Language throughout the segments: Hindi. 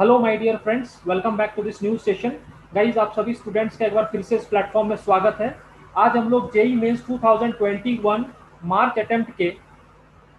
Hello my dear friends, welcome back to this new session. Guys, आप सभी स्टूडेंट्स का एक बार फिर से इस प्लेटफॉर्म में स्वागत है। आज हम लोग जेई मेंस 2021 मार्च अटेम्प्ट के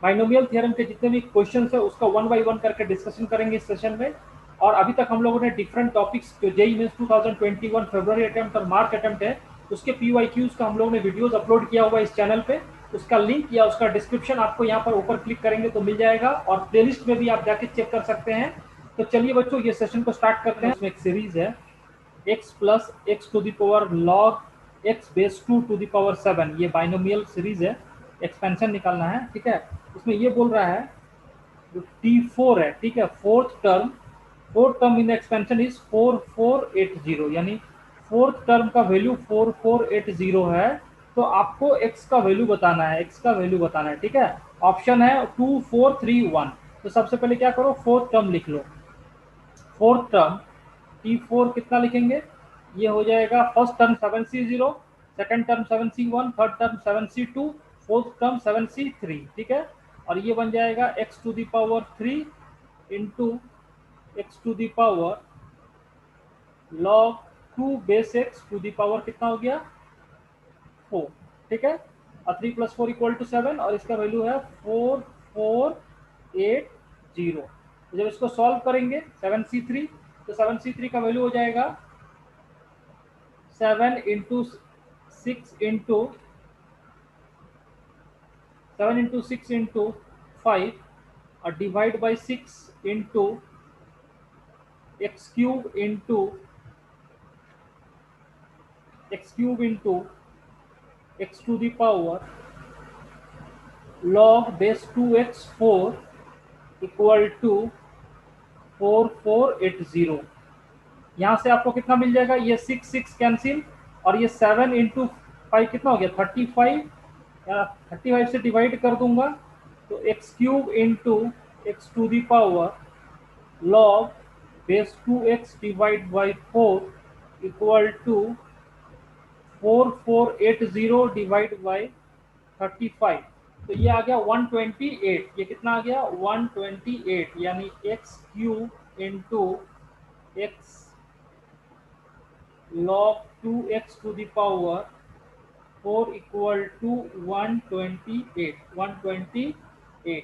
बाइनोमियल थ्योरम के जितने भी क्वेश्चंस है उसका वन बाय वन करके डिस्कशन करेंगे इस सेशन में। और अभी तक हम लोगों ने डिफरेंट टॉपिक्स जो जेई मेंस 2021 फरवरी अटेम्प्ट और मार्च अटेम्प्ट है उसके पीवाईक्यूज का हम लोगों ने वीडियोस अपलोड किया हुआ है इस चैनल पे। उसका लिंक या उसका डिस्क्रिप्शन आपको यहाँ पर ऊपर क्लिक करेंगे तो मिल जाएगा, और प्लेलिस्ट में भी आप जाके चेक कर सकते हैं। तो चलिए बच्चों, ये सेशन को स्टार्ट करते हैं। उसमें एक सीरीज है x plus x to the power log x base two the power 7। ये बाइनोमियल सीरीज है, एक्सपेंशन निकालना है। ठीक है, इसमें ये बोल रहा है जो T4 है, ठीक है, fourth term in expansion is 4480, यानी फोर्थ टर्म का वैल्यू 4480 है। तो आपको x का वैल्यू बताना है, x का वैल्यू बताना है। ठीक है, ऑप्शन है 2431। तो सबसे पहले क्या करो, फोर्थ टर्म लिख लो। फोर्थ टर्म T4 कितना लिखेंगे, ये हो जाएगा first term 7C0, second term 7C1, third term 7C2, fourth term 7C3। ठीक है, और ये बन जाएगा x to the power 3 into x to the power log 2 base x to the power कितना हो गया 4। ठीक है, और 3 प्लस 4 इक्वल टू 7, और इसका वैल्यू है 4480। तो जब इसको सॉल्व करेंगे 7C3, तो 7C3 का वैल्यू हो जाएगा 7 इंटू 6 इंटू 5 और divide by 6 into x cube into x to the power log base 2x4 equal to 4480। यहाँ से आपको कितना मिल जाएगा, ये 6 कैंसिल, और ये 7 इंटू 5 कितना हो गया 35, या 35 से डिवाइड कर दूंगा तो x³ into x to the power log base 2x divide by 4 equal to 4480 divide by 35। तो ये आ गया 128। ये कितना आ गया 128, यानी x³ into x log 2x to the power 4 equal to 128।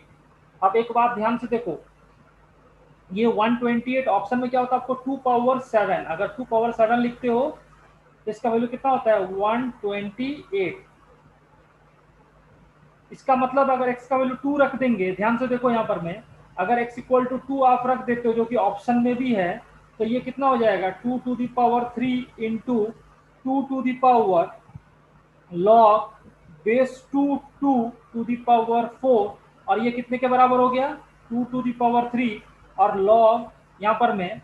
अब एक बात ध्यान से देखो, ये 128 ऑप्शन में क्या होता है, आपको 2 पावर 7, अगर 2 पावर 7 लिखते हो तो इसका वैल्यू कितना होता है 128। इसका मतलब अगर x का वैल्यू 2 रख देंगे, ध्यान से देखो यहाँ पर मैं, अगर x इक्वल टू 2 आप रख देते हो जो कि ऑप्शन में भी है, तो ये कितना हो जाएगा 2 to the power 3 into 2 to the power log base 2 to the power 4, और ये कितने के बराबर हो गया 2 टू दी पावर 3, और लॉग यहाँ पर मैं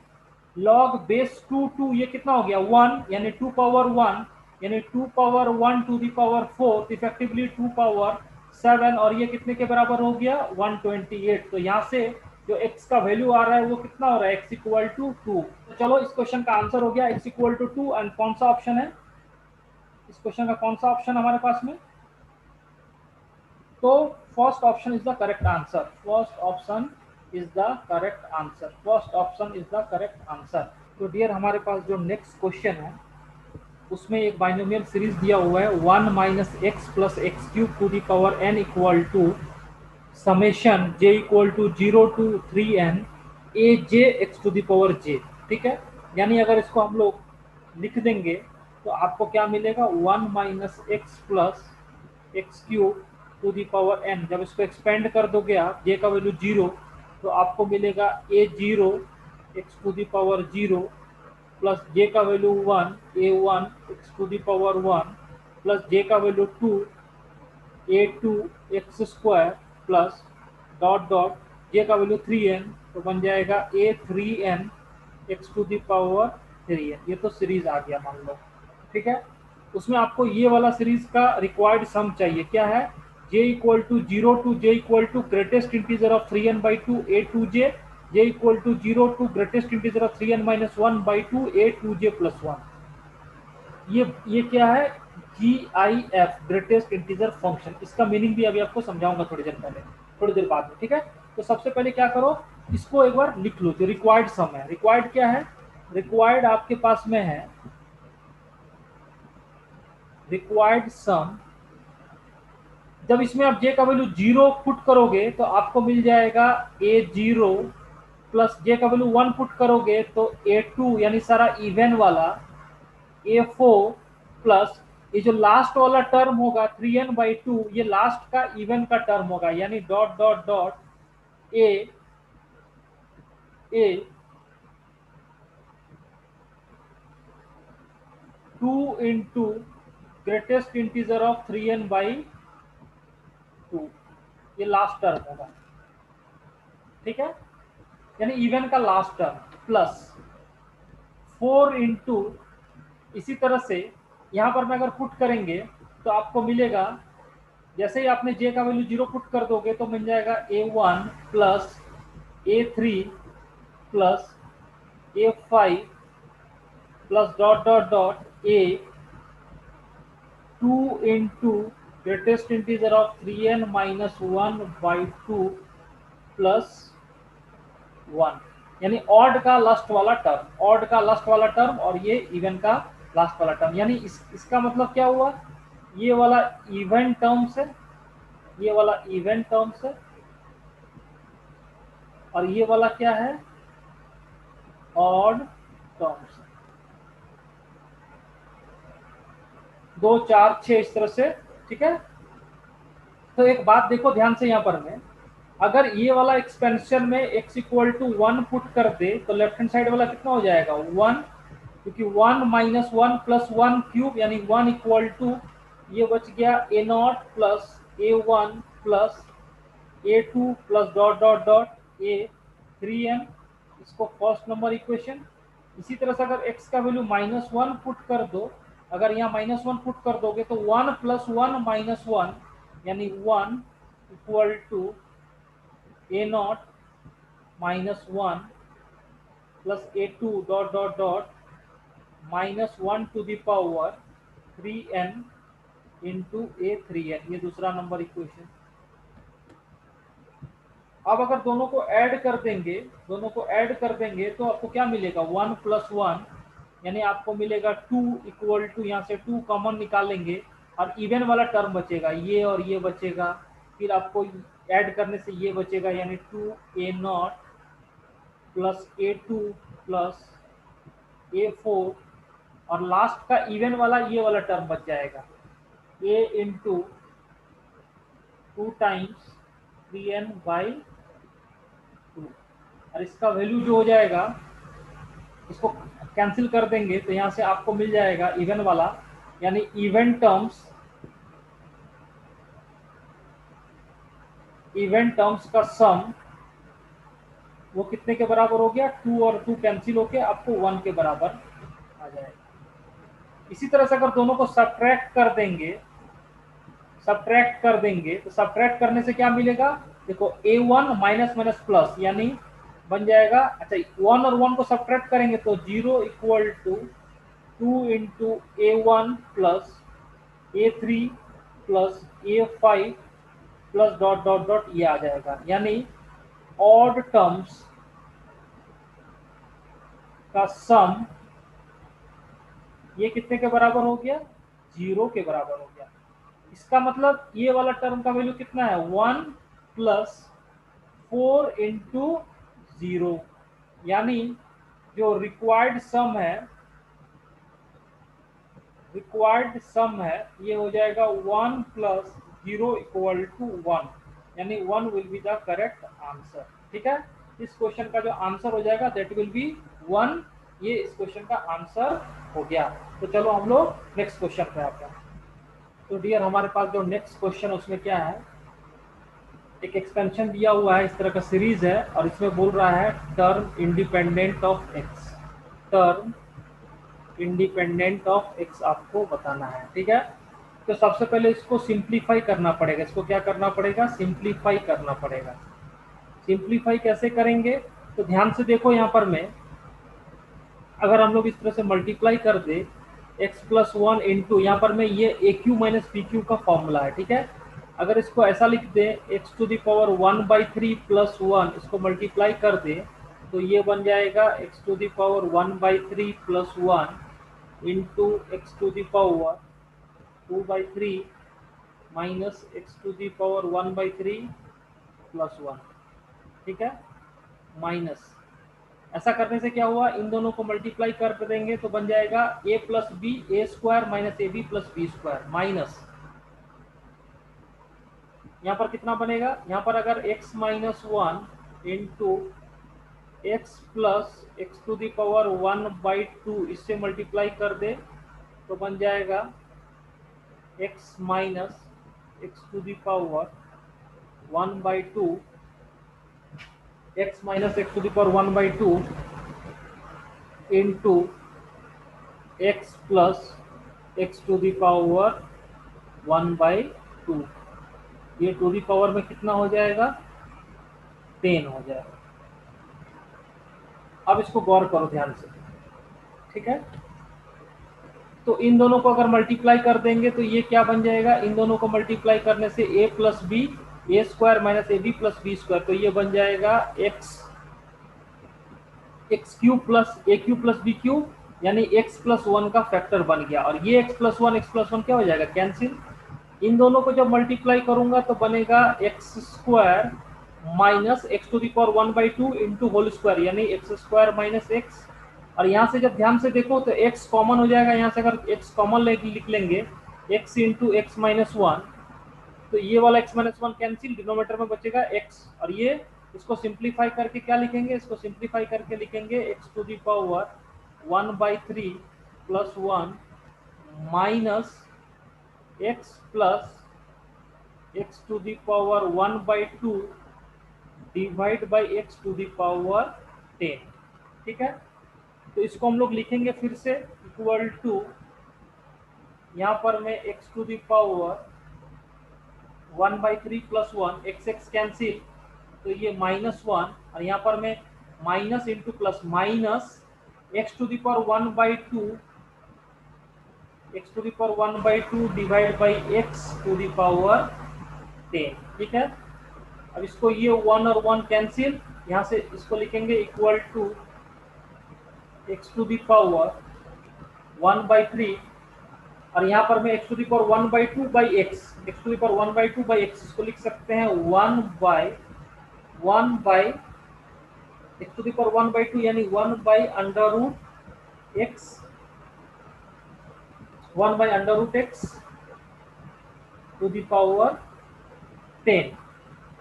लॉग बेस 2 ये कितना हो गया 1, यानी 2 पावर 1, यानी 2 power 1 to the power 4, effectively 2 power 7, और ये कितने के बराबर हो गया 128। तो यहाँ से जो x का वैल्यू आ रहा है वो कितना हो रहा है x इक्वल टू 2। तो चलो, इस क्वेश्चन का आंसर हो गया x इक्वल टू 2। एंड कौन सा ऑप्शन है इस क्वेश्चन का, कौन सा ऑप्शन हमारे पास में, तो first option is the correct answer. First option is the correct answer. First option is the correct answer. तो डियर, हमारे पास जो नेक्स्ट क्वेश्चन है उसमें एक बाइनोमियल सीरीज दिया हुआ है 1 minus x plus x cube to the power n equal to summation j equal to 0 to 3n a j x to the power j। ठीक है, यानी अगर इसको हम लोग लिख देंगे तो आपको क्या मिलेगा 1 minus x plus x cube to the power n। जब इसको एक्सपेंड कर दोगे आप, j का वैल्यू 0, तो आपको मिलेगा a0 x to the power 0 plus j का value 1 a1 x to the power 1 plus j का value 2 a2 x square plus dot dot j का वैल्यू 3n, तो बन जाएगा a3n x to the power 3n। ये तो सीरीज आ गया मान लो। ठीक है, उसमें आपको ये वाला सीरीज का रिक्वायर्ड सम चाहिए, क्या है j equal to 0 to j equal to greatest integer of 3n by 2 a2j, j equal to 0 to greatest integer of 3n minus 1 by 2 a2j plus 1। ये क्या है GIF, ग्रेटेस्ट इंटीजर फंक्शन। इसका मीनिंग भी अभी आपको समझाऊंगा थोड़ी देर बाद में। ठीक है, तो सबसे पहले क्या करो, इसको एक बार लिख लो, जो रिक्वायर्ड सम है। रिक्वायर्ड क्या है? रिक्वायर्ड आपके पास में है रिक्वायर्ड सम। जब इसमें आप जे का वैल्यू 0 पुट करोगे तो आपको मिल जाएगा A0 प्लस जे का वैल्यू 1 पुट करोगे तो A2 यानी सारा इवन वाला, A4 प्लस ये जो लास्ट वाला टर्म होगा 3n/2, ये लास्ट का इवन का टर्म होगा, यानी dot dot dot A 2 into greatest integer of 3n/2, ये लास्ट टर्म होगा, ठीक है, यानी इवन का लास्ट टर्म, प्लस 4 इंटू, इसी तरह से यहाँ पर मैं अगर पुट करेंगे तो आपको मिलेगा, जैसे ही आपने जे का वैल्यू 0 पुट कर दोगे तो मिल जाएगा A1 plus A3 plus A5 plus dot dot dot A 2 into greatest integer of 3n-1/2 plus 1, यानी ऑड का लास्ट वाला टर्म, ऑड का लास्ट वाला टर्म और ये इवन का लास्ट वाला टर्म, यानी इसका मतलब क्या हुआ, ये वाला इवन टर्म्स है, ये वाला इवन टर्म्स है, और ये वाला क्या है, ऑड टर्म्स। 2 4 6 इस तरह से, ठीक है। तो एक बात देखो ध्यान से, यहाँ पर मैं अगर ये वाला एक्सपेंशन में x इक्वल टू 1 पुट कर दे तो लेफ्ट हैंड साइड वाला कितना हो जाएगा 1, क्योंकि 1 माइनस 1 प्लस 1 क्यूब यानी 1 इक्वल टू, ये बच गया A0 plus A1 plus A2 plus dot dot dot A3n, इसको फर्स्ट नंबर इक्वेशन। इसी तरह से अगर x का वैल्यू -1 पुट कर दो, अगर यहाँ -1 पुट कर दोगे तो 1 प्लस 1 माइनस 1 यानी 1 equal to A0 minus 1 plus A2 dot dot dot -1 to the power 3n into A3n, ये दूसरा नंबर इक्वेशन। अब अगर दोनों को ऐड कर देंगे, दोनों को ऐड कर देंगे तो आपको क्या मिलेगा 1 प्लस 1, यानी आपको मिलेगा 2 इक्वल टू, यहाँ से 2 कॉमन निकालेंगे और इवन वाला टर्म बचेगा, ये और ये बचेगा, फिर आपको ऐड करने से ये बचेगा, यानी 2A0 plus A2 plus A4, और लास्ट का इवन वाला ये वाला टर्म बच जाएगा A इंटू 2 टाइम्स 3n/2, और इसका वैल्यू जो हो जाएगा, इसको कैंसिल कर देंगे तो यहाँ से आपको मिल जाएगा इवन वाला, यानी इवन टर्म्स का सम वो कितने के बराबर हो गया, 2 और 2 कैंसिल होके आपको 1 के बराबर आ जाएगा। इसी तरह से अगर दोनों को सब्ट्रैक्ट कर देंगे तो सब्ट्रैक्ट करने से क्या मिलेगा, देखो A1 माइनस माइनस प्लस, यानी बन जाएगा, अच्छा 1 और 1 को सब्ट्रैक्ट करेंगे तो 0 equal to 2 into A1 plus A3 plus A5 plus dot dot dot ये आ जाएगा, यानी ऑड टर्म्स का सम ये कितने के बराबर हो गया, 0 के बराबर हो गया। इसका मतलब ये वाला टर्म का वैल्यू कितना है 1 प्लस 4 इंटू 0, यानी जो रिक्वायर्ड सम है ये हो जाएगा 1 प्लस 0 इक्वल टू 1, यानी 1 will be the correct answer, ठीक है। इस क्वेश्चन का जो आंसर हो जाएगा दैट विल बी 1, ये इस क्वेश्चन का आंसर हो गया। तो चलो हम लोग नेक्स्ट क्वेश्चन पे आते हैं। तो डियर हमारे पास जो नेक्स्ट क्वेश्चन उसमें क्या है, एक एक्सपेंशन दिया हुआ है, इस तरह का सीरीज है, और इसमें बोल रहा है term independent of x, term independent of x आपको बताना है, ठीक है। तो सबसे पहले इसको सिंप्लीफाई करना पड़ेगा, इसको क्या करना पड़ेगा, सिंप्लीफाई करना पड़ेगा। सिंप्लीफाई कैसे करेंगे, तो ध्यान से देखो, यहाँ पर मैं अगर हम लोग इस तरह से मल्टीप्लाई कर दे x प्लस 1 इंटू, यहाँ पर मैं ये a q minus p q का फॉर्मूला है, ठीक है। अगर इसको ऐसा लिख दें x to the power 1/3 plus 1, इसको मल्टीप्लाई कर दें तो ये बन जाएगा x to the power 1/3 plus 1 into x to the power 2/3 minus x to the power 1/3 plus 1। ठीक है, माइनस, ऐसा करने से क्या हुआ, इन दोनों को मल्टीप्लाई कर देंगे तो बन जाएगा A plus B A square minus A B plus B square, minus यहाँ पर कितना बनेगा, यहाँ पर अगर x minus 1 into X plus x to the power 1/2 इससे मल्टीप्लाई कर दे तो बन जाएगा x minus x to the power 1/2, x minus x to the power 1/2 into X plus x to the power 1/2। ये टू दी पावर में कितना हो जाएगा, 10 हो जाएगा। अब इसको गौर करो ध्यान से, ठीक है। तो इन दोनों को अगर मल्टीप्लाई कर देंगे तो ये क्या बन जाएगा, इन दोनों को मल्टीप्लाई करने से a plus B A square minus A B plus B square, तो ये बन जाएगा x cube plus a cube plus b cube, यानी x प्लस 1 का फैक्टर बन गया। और ये x प्लस 1 क्या हो जाएगा, कैंसिल। इन दोनों को जब मल्टीप्लाई करूंगा तो बनेगा x square minus x to the power 1/2 into whole square, यानी एक्स स्क्वायर माइनस एक्स। और यहाँ से जब ध्यान से देखो तो x कॉमन हो जाएगा, यहाँ से अगर x कॉमन लिख लेंगे x इंटू एक्स माइनस 1, तो ये वाला x माइनस 1 कैंसिल, डिनोमिनेटर में बचेगा x। और ये इसको सिंप्लीफाई करके क्या लिखेंगे, इसको सिंप्लीफाई करके लिखेंगे x to the power 1/3 plus 1 minus x plus x to the power 1/2 divide by x to the power 10। ठीक है, तो इसको हम लोग लिखेंगे फिर से इक्वल टू, यहाँ पर मैं x to the power 1/3 plus 1 x cancel, तो ये -1, और यहाँ पर मैं minus into plus minus x to the power 1/2 x to the power 1/2 divide by x to the power 10। ठीक है, अब इसको ये 1 और 1 कैंसिल, यहाँ से इसको लिखेंगे equal to x to the power 1/3, और यहाँ पर मैं x to the power 1/2 by x to the power 1/2 by x, इसको लिख सकते हैं 1 by x to the power 1/2 यानी 1 by under root x, 1 by under root x to the power 10।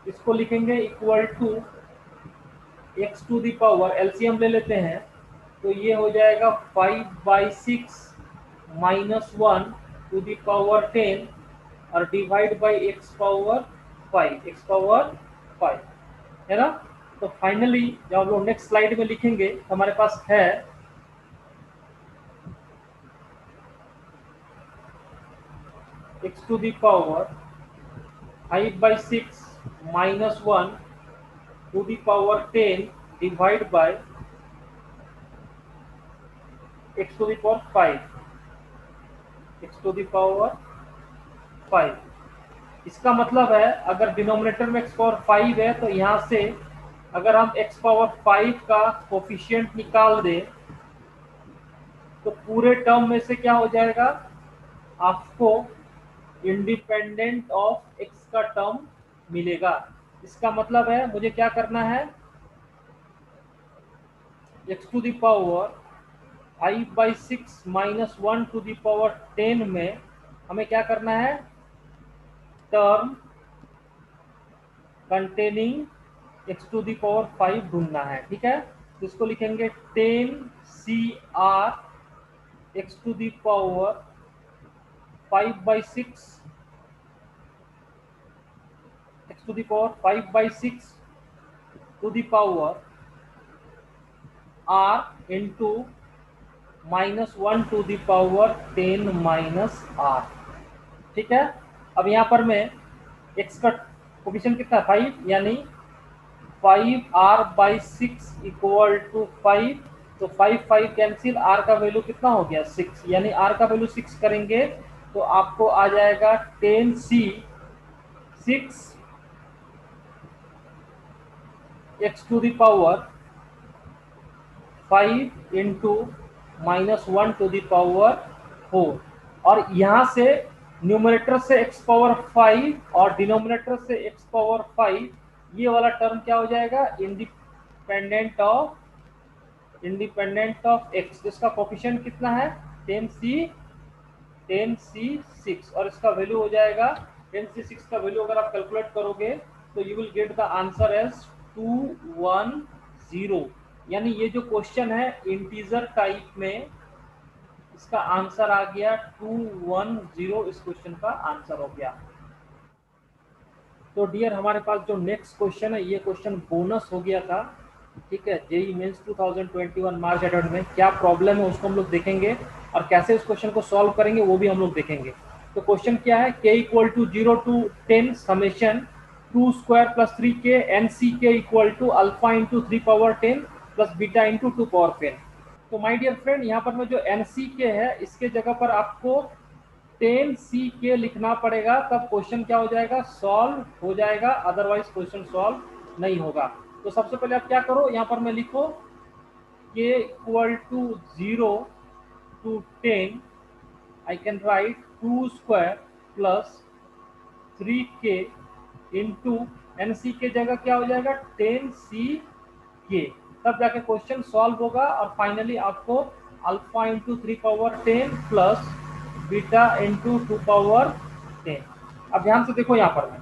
इसको लिखेंगे equal to x to the power, LCM ले लेते हैं तो ये हो जाएगा 5/6 माइनस 1 टू दी पावर 10 और डिवाइड बाई एक्स पावर 5 है ना। तो फाइनली जब हम लोग नेक्स्ट स्लाइड में लिखेंगे तो हमारे पास है x to the power 5/6 minus 1 to the power 10 divide by x to the power 5 x to the power 5। इसका मतलब है अगर डिनोमिनेटर में एक्स पावर 5 है तो यहाँ से अगर हम एक्स पावर 5 का कोफिशिएंट निकाल दें तो पूरे टर्म में से क्या हो जाएगा, आपको इंडिपेंडेंट ऑफ एक्स का टर्म मिलेगा। इसका मतलब है मुझे क्या करना है, x to the power 5/6 minus 1 to the power 10 में हमें क्या करना है, term containing x to the power 5 ढूंढना है। ठीक है, तो इसको लिखेंगे 10 CR x to the power 5/6 x to the power 5/6 to the power R into -1 to the power 10 minus R। ठीक है, अब यहाँ पर मैं x का कोफिशिएंट कितना 5, यानी 5R/6 इक्वल टू 5, तो 5 कैंसिल, R का वैल्यू कितना हो गया 6, यानी R का वैल्यू 6 करेंगे तो आपको आ जाएगा 10C 6 to the power 5 into -1 to the power 4। और यहाँ से न्यूमरेटर से x पावर 5 और डिनोमिनेटर से x पावर 5, ये वाला टर्म क्या हो जाएगा, इंडिपेंडेंट ऑफ x। इसका कोफिशिएंट कितना है, 10c6, और इसका वैल्यू हो जाएगा 10c6 का वैल्यू अगर आप कैलकुलेट करोगे तो you will get the answer as 210। यानी ये जो क्वेश्चन है इंटीजर टाइप में, इसका आंसर आ गया 210। इस क्वेश्चन का आंसर हो गया। तो डियर, हमारे पास जो नेक्स्ट क्वेश्चन है, ये क्वेश्चन बोनस हो गया था। ठीक है, जेई मेंस 2021 मार्च अटेम्प्ट में क्या प्रॉब्लम है उसको हम लोग देखेंगे, और कैसे इस क्वेश्चन को सॉल्व करेंगे वो भी हम लोग देखेंगे। तो क्वेश्चन क्या है, k equal to 0 to 10 summation 2 square plus 3k N C K equal to alpha into 3 power 10 plus beta into 2 power 10। तो माय डियर फ्रेंड, यहाँ पर में जो एन सी के है, इसके जगह पर आपको 10 ck लिखना पड़ेगा, तब क्वेश्चन क्या हो जाएगा, सॉल्व हो जाएगा, अदरवाइज क्वेश्चन सॉल्व नहीं होगा। तो सबसे पहले आप क्या करो, यहाँ पर मैं लिखो k equal to 0 to 10, I can write 2 square plus 3k into n C के जगह क्या हो जाएगा 10 ck, तब जाके क्वेश्चन सॉल्व होगा। और फाइनली आपको alpha into 3 power 10 plus beta into 2 power 10। अब ध्यान से देखो यहाँ पर मैं,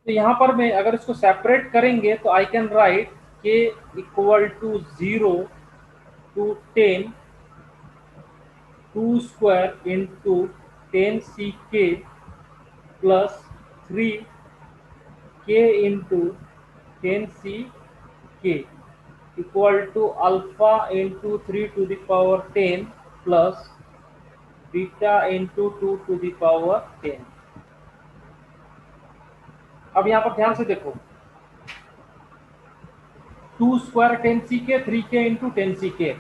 तो यहाँ पर मैं अगर इसको सेपरेट करेंगे तो I can write k equal to 0 to 10 2 square into 10 ck plus 3k into 10 ck equal to alpha into 3 to the power 10 plus beta into 2 to the power 10। अब यहाँ पर ध्यान से देखो, 2 square 10 ck 3k into 10 ck।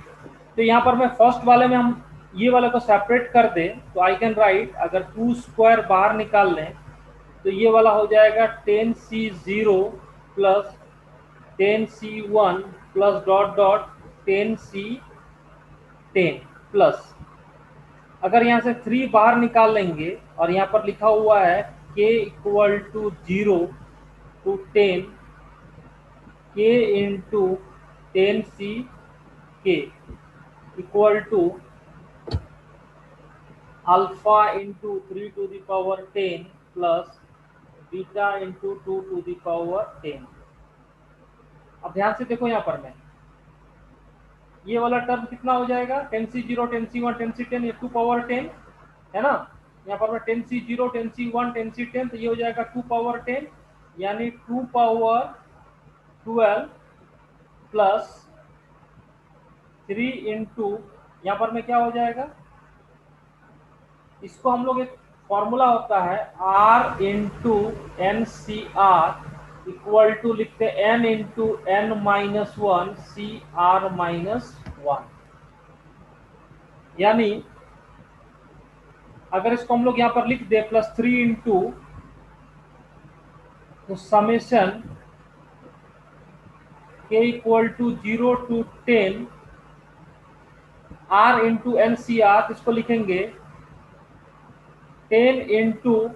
तो यहाँ पर मैं फर्स्ट वाले में हम ये वाले को सेपरेट कर दें तो आई कैन राइट, अगर 2 स्क्वायर बाहर निकाल लें तो ये वाला हो जाएगा 10c0 plus 10c1 plus dot dot 10c10 plus, अगर यहाँ से 3 बाहर निकाल लेंगे और यहाँ पर लिखा हुआ है k equal to 0 to 10 k into 10c k equal to alpha into 3 to the power 10 plus beta into 2 to the power 10। अब ध्यान से देखो, यहाँ पर मैं ये वाला टर्म कितना हो जाएगा, 10c0 10c1 10c10, ये 2 पावर 10 है ना। यहाँ पर मैं 10c0 10c1 10c10, तो ये हो जाएगा 2 पावर 10, यानी 2 पावर 12 प्लस 3 इंटू, यहाँ पर में क्या हो जाएगा, इसको हम लोग एक फॉर्मूला होता है r into n C r equal to लिखते हैं n into n minus 1 C r minus 1। यानी अगर इसको हम लोग यहाँ पर लिख दे प्लस 3 इंटू, तो summation k equal to 0 to 10 r into n C r, इसको लिखेंगे 10 इंटू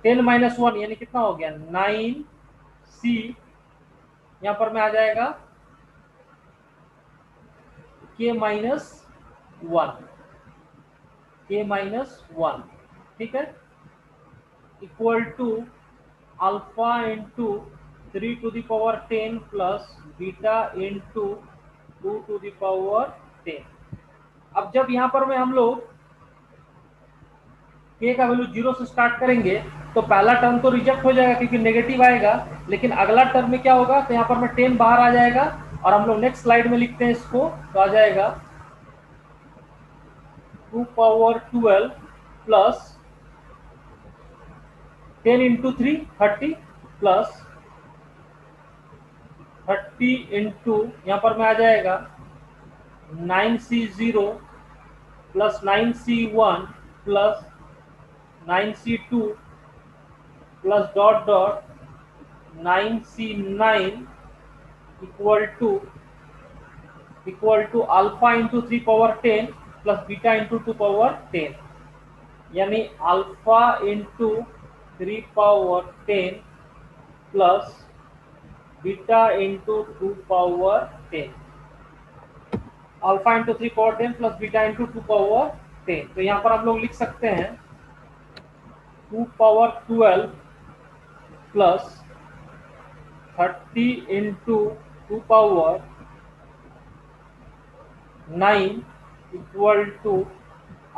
10 माइनस 1, यानी कितना हो गया 9c, यहाँ पर में आ जाएगा k माइनस 1, ठीक है, equal to alpha into 3 to the power 10 plus beta into 2 to the power 10। अब जब यहाँ पर में हम लोग k का वैल्यू 0 से स्टार्ट करेंगे तो पहला टर्म तो रिजेक्ट हो जाएगा क्योंकि नेगेटिव आएगा, लेकिन अगला टर्म में क्या होगा, तो यहाँ पर में 10 बाहर आ जाएगा, और हम लोग नेक्स्ट स्लाइड में लिखते हैं इसको, तो आ जाएगा 2 power 12 plus 10 into 3 30 plus 30 into यहाँ पर में आ जाएगा 9C0 plus 9C1 plus 9C2 plus dot dot 9C9 equal to alpha into 3 power 10 plus beta into 2 power 10, यानी alpha into 3 power 10 plus beta into 2 power 10, alpha into 3 power 10 plus beta into 2 power 10। तो यहाँ पर हम लोग लिख सकते हैं 2 power 12 plus 30 into 2 power 9 equal to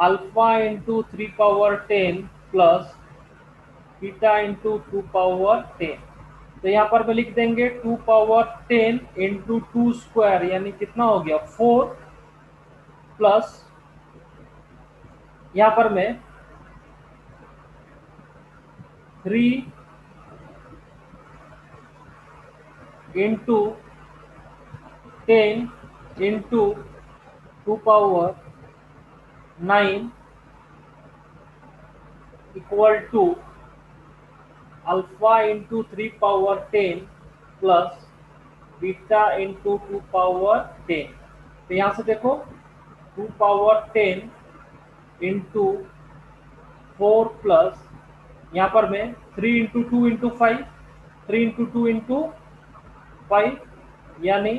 alpha into 3 power 10 plus beta into 2 power 10। तो यहाँ पर भी लिख देंगे 2 पावर 10 इंटू 2 स्क्वायर, यानी कितना हो गया 4 प्लस यहाँ पर मैं 3 into 10 into 2 power 9 equal to alpha into 3 power 10 plus beta into 2 power 10। तो यहाँ से देखो 2 पावर 10 इंटू 4 प्लस यहाँ पर मैं 3 इंटू 2 इंटू 5, 3 इंटू 2 इंटू 5, यानी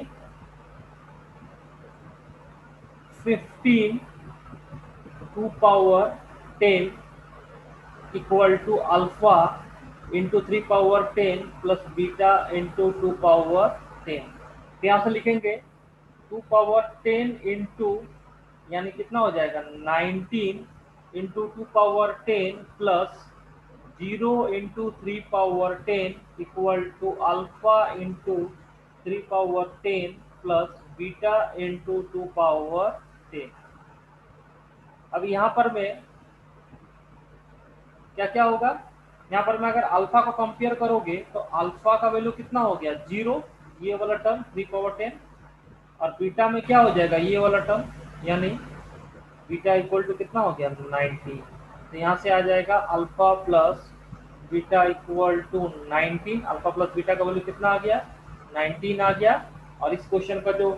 15 2 power 10 equal to alpha into 3 power 10 plus beta into 2 power 10। तो यहाँ से लिखेंगे 2 पावर 10 इंटू यानी कितना हो जाएगा 19 into 2 power 10 plus 0 into 3 power 10 equal to alpha into 3 power 10 plus beta into 2 power 10। अब यहाँ पर मैं क्या क्या होगा, यहाँ पर मैं अगर अल्फा को कंपेयर करोगे तो अल्फा का वैल्यू कितना हो गया 0, ये वाला टर्म 3 पावर 10, और बीटा में क्या हो जाएगा ये वाला टर्म, यानी बीटा इक्वल टू कितना हो गया 90। तो यहाँ से आ जाएगा alpha plus beta equal to 19, alpha plus beta का वैल्यू कितना आ गया 19 आ गया। और इस क्वेश्चन का जो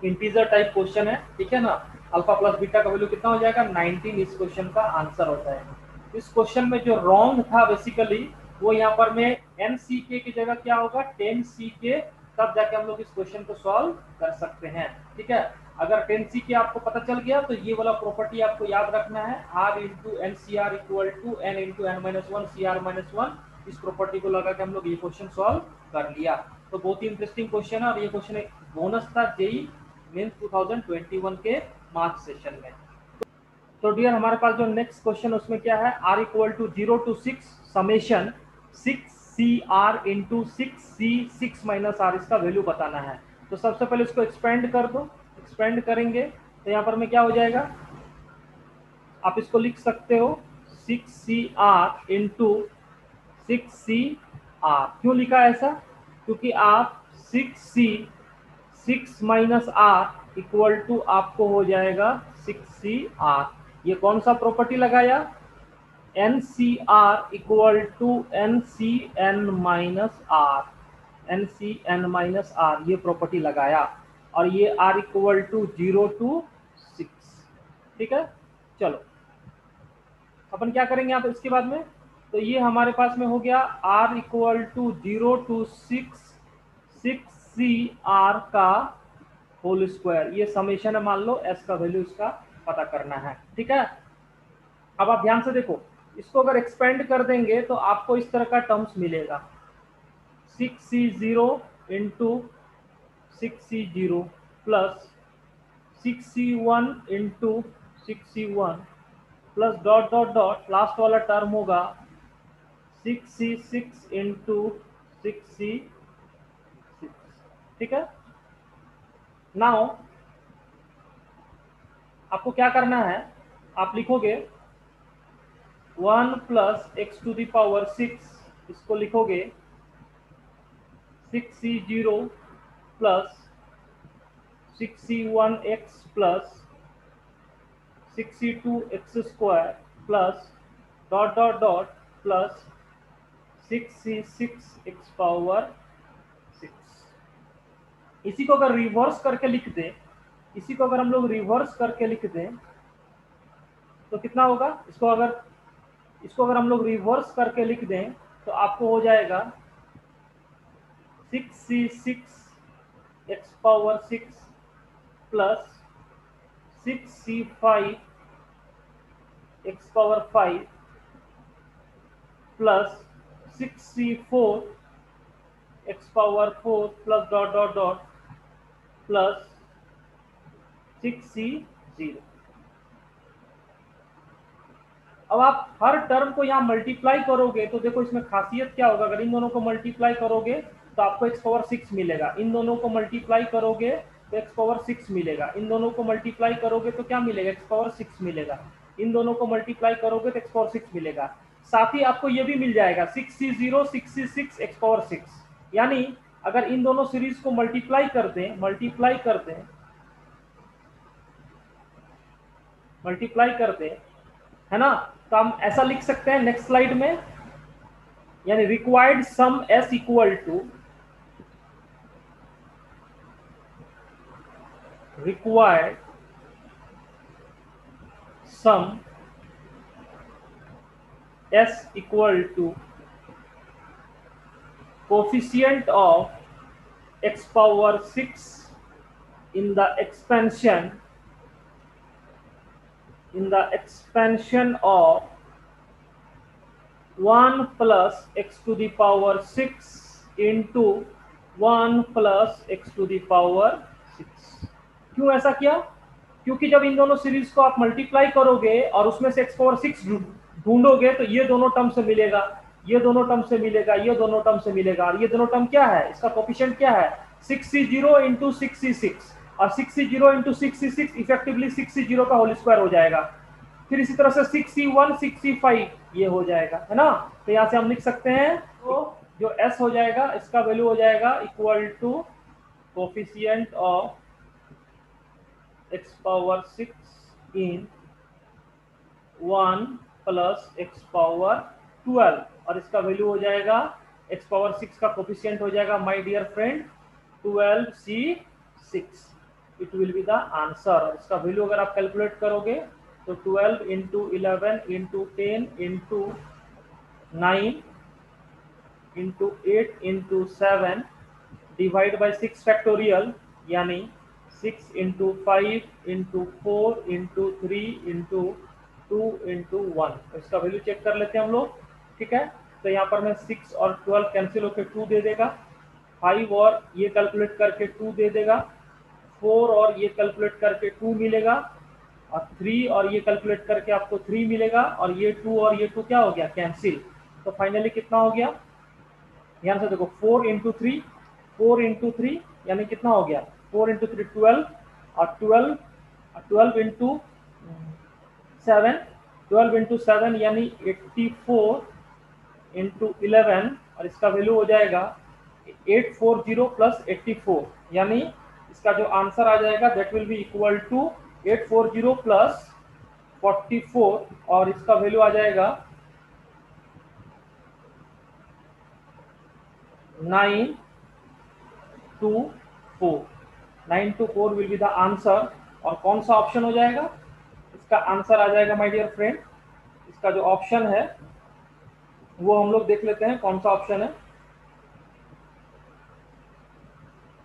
इंटीजर टाइप क्वेश्चन है, ठीक है ना, अल्फा प्लस बीटा का वैल्यू कितना हो जाएगा 19, इस क्वेश्चन का आंसर होता है। इस क्वेश्चन में जो रॉन्ग था बेसिकली वो यहाँ पर में NCK की जगह क्या होगा 10CK, तब जाके हम लोग इस क्वेश्चन को सॉल्व कर सकते हैं। ठीक है, अगर 10CK आपको पता चल गया तो ये वाला प्रॉपर्टी आपको याद रखना है, R into n C r equal to n into n minus one C r minus one. इस प्रॉपर्टी को लगा के हम लोग ये क्वेश्चन सॉल्व कर लिया। तो बहुत ही इंटरेस्टिंग क्वेश्चन है, और ये क्वेश्चन एक बोनस था जेई मेंस 2021 के मार्च सेशन में। तो डियर हमारे पास जो नेक्स्ट क्वेश्चन उसमें क्या है, r equal to 0 to 6 summation 6cr into 6c6 minus r, इसका वैल्यू बताना है। तो सबसे पहले इसको एक्सपेंड कर दो, एक्सपेंड करेंगे तो यहाँ पर में क्या हो जाएगा, आप इसको लिख सकते हो 6cr इंटू 6cr। क्यों लिखा ऐसा, क्योंकि आप 6c 6 minus are equal to आपको हो जाएगा 6cr। ये कौन सा प्रॉपर्टी लगाया, NCR equal to NCN minus r, NCN minus r, ये प्रॉपर्टी लगाया, और ये R इक्वल टू 0 टू 6। ठीक है, चलो अपन क्या करेंगे आप इसके बाद में, तो ये हमारे पास में हो गया R equal to 0 to 6cr का होल स्क्वायर, ये समेशन है, मान लो S का वैल्यू इसका पता करना है। ठीक है, अब आप ध्यान से देखो, इसको अगर एक्सपेंड कर देंगे तो आपको इस तरह का टर्म्स मिलेगा 6c0 into 6c0 plus 6c1 into 6c1 plus dot dot dot last वाला टर्म होगा 6c6 इंटू 6c6। ठीक है, नाउ आपको क्या करना है, आप लिखोगे 1 plus x to the power 6, इसको लिखोगे 6c0 plus 6c1x plus 6c2x square plus dot dot dot plus 6c6x power 6। इसी को अगर रिवर्स करके लिख दें, इसी को अगर हम लोग रिवर्स करके लिख दें तो कितना होगा? इसको अगर हम लोग रिवर्स करके लिख दें तो आपको हो जाएगा 6c6x power 6 plus 6c5x power 5 plus 6c4x power 4 plus dot dot dot plus 6c0। अब आप हर टर्म को यहाँ मल्टीप्लाई करोगे तो देखो इसमें खासियत क्या होगा। अगर इन दोनों को मल्टीप्लाई करोगे तो आपको x पावर 6 मिलेगा, इन दोनों को मल्टीप्लाई करोगे तो x पावर 6 मिलेगा, इन दोनों को मल्टीप्लाई करोगे तो क्या मिलेगा? x पावर 6 मिलेगा, इन दोनों को मल्टीप्लाई करोगे तो x पावर 6 मिलेगा। साथ ही आपको ये भी मिल जाएगा 6c0 6c6 x पावर 6। यानी अगर इन दोनों सीरीज को मल्टीप्लाई कर दें है ना, तो हम ऐसा लिख सकते हैं नेक्स्ट स्लाइड में, यानी required sum s equal to required sum s equal to coefficient of x power 6 in the expansion of 1 plus x to the power 6 into 1 plus x to the power 6। क्यों ऐसा किया? क्योंकि जब इन दोनों सीरीज को आप मल्टीप्लाई करोगे और उसमें से x पावर 6 ढूंढोगे तो ये दोनों टर्म से मिलेगा, ये दोनों टर्म से मिलेगा, ये दोनों टर्म से मिलेगा, और ये दोनों टर्म क्या है? इसका कोफिशिएंट क्या है? 6c0 इंटू 6c6, और 6c0 into 6c6 effectively 6c0 का होल स्क्वायर हो जाएगा। फिर इसी तरह से 6c1 6c5 ये हो जाएगा, है ना। तो यहाँ से हम लिख सकते हैं तो जो s हो जाएगा इसका वैल्यू हो जाएगा equal to coefficient of x power 6 in 1 plus x power 12, और इसका वैल्यू हो जाएगा x पावर 6 का कोफिशिएंट हो जाएगा my dear friend 12c6। It will be the answer. इसका वैल्यू अगर आप कैलकुलेट करोगे तो 12 into 11 into 10 into 9 into 8 into 7 divide by 6 factorial, यानी 6 into 5 into 4 into 3 into 2 into 1। इसका वैल्यू चेक कर लेते हैं हम लोग, ठीक है। तो यहाँ पर मैं 6 और 12 कैंसिल होकर 2 दे देगा, 5 और ये कैलकुलेट करके 2 दे देगा, 4 और ये कैलकुलेट करके 2 मिलेगा, और 3 और ये कैलकुलेट करके आपको 3 मिलेगा, और ये 2 और ये 2 क्या हो गया? कैंसिल। तो फाइनली कितना हो गया? यहाँ से देखो 4 इंटू 3, 4 इंटू 3 यानी कितना हो गया? 4 इंटू 3 12, और 12 इंटू 7, 12 इंटू 7 यानी 84 इंटू 11, और इसका वैल्यू हो जाएगा 840 प्लस 84, यानी इसका जो आंसर आ जाएगा that will be equal to 840 plus 44, और इसका वैल्यू आ जाएगा 924 विल बी द आंसर। और कौन सा ऑप्शन हो जाएगा? इसका आंसर आ जाएगा माय डियर फ्रेंड, इसका जो ऑप्शन है वो हम लोग देख लेते हैं कौन सा ऑप्शन है।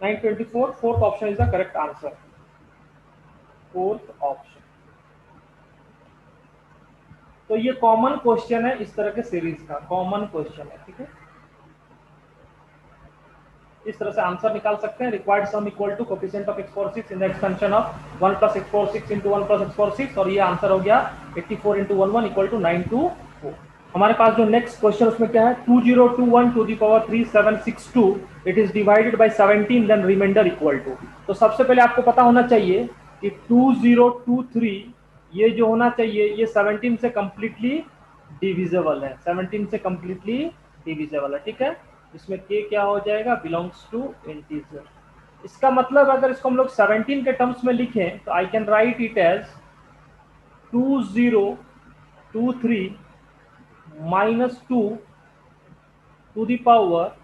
924, fourth option is the correct answer, fourth option. तो ये कॉमन क्वेश्चन है, इस तरह के सीरीज का कॉमन क्वेश्चन है, ठीक है। इस तरह से आंसर निकाल सकते हैं। Required sum equal to coefficient of x power 6 in the expansion of 1 plus x power 6 into 1 plus x power 6, और ये आंसर हो गया 84 इंटू 11 इक्वल टू 924। हमारे पास जो नेक्स्ट क्वेश्चन उसमें क्या है? 2021 to the power 3762 it is divided by 17 then remainder equal to. तो सबसे पहले आपको पता होना चाहिए कि 2023 ये जो होना चाहिए ये 17 से कंप्लीटली डिविजिबल है, 17 से कंप्लीटली डिविजिबल है, ठीक है। इसमें k क्या हो जाएगा, बिलोंग्स टू इंटीजर। इसका मतलब अगर इसको हम लोग 17 के टर्म्स में लिखें तो I can write it as 2023 minus 2 to the power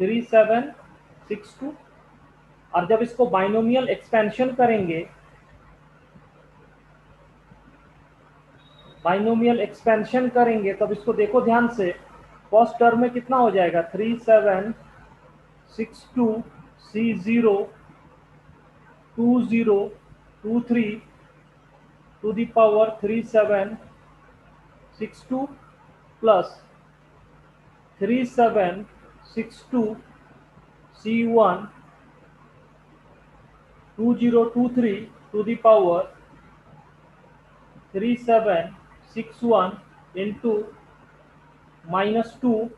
3762। और जब इसको बाइनोमियल एक्सपेंशन करेंगे, तब इसको देखो ध्यान से, फर्स्ट टर्म में कितना हो जाएगा, 3762C02023 to the power 3762 plus 3762C1 2023 to the power 3761 into -2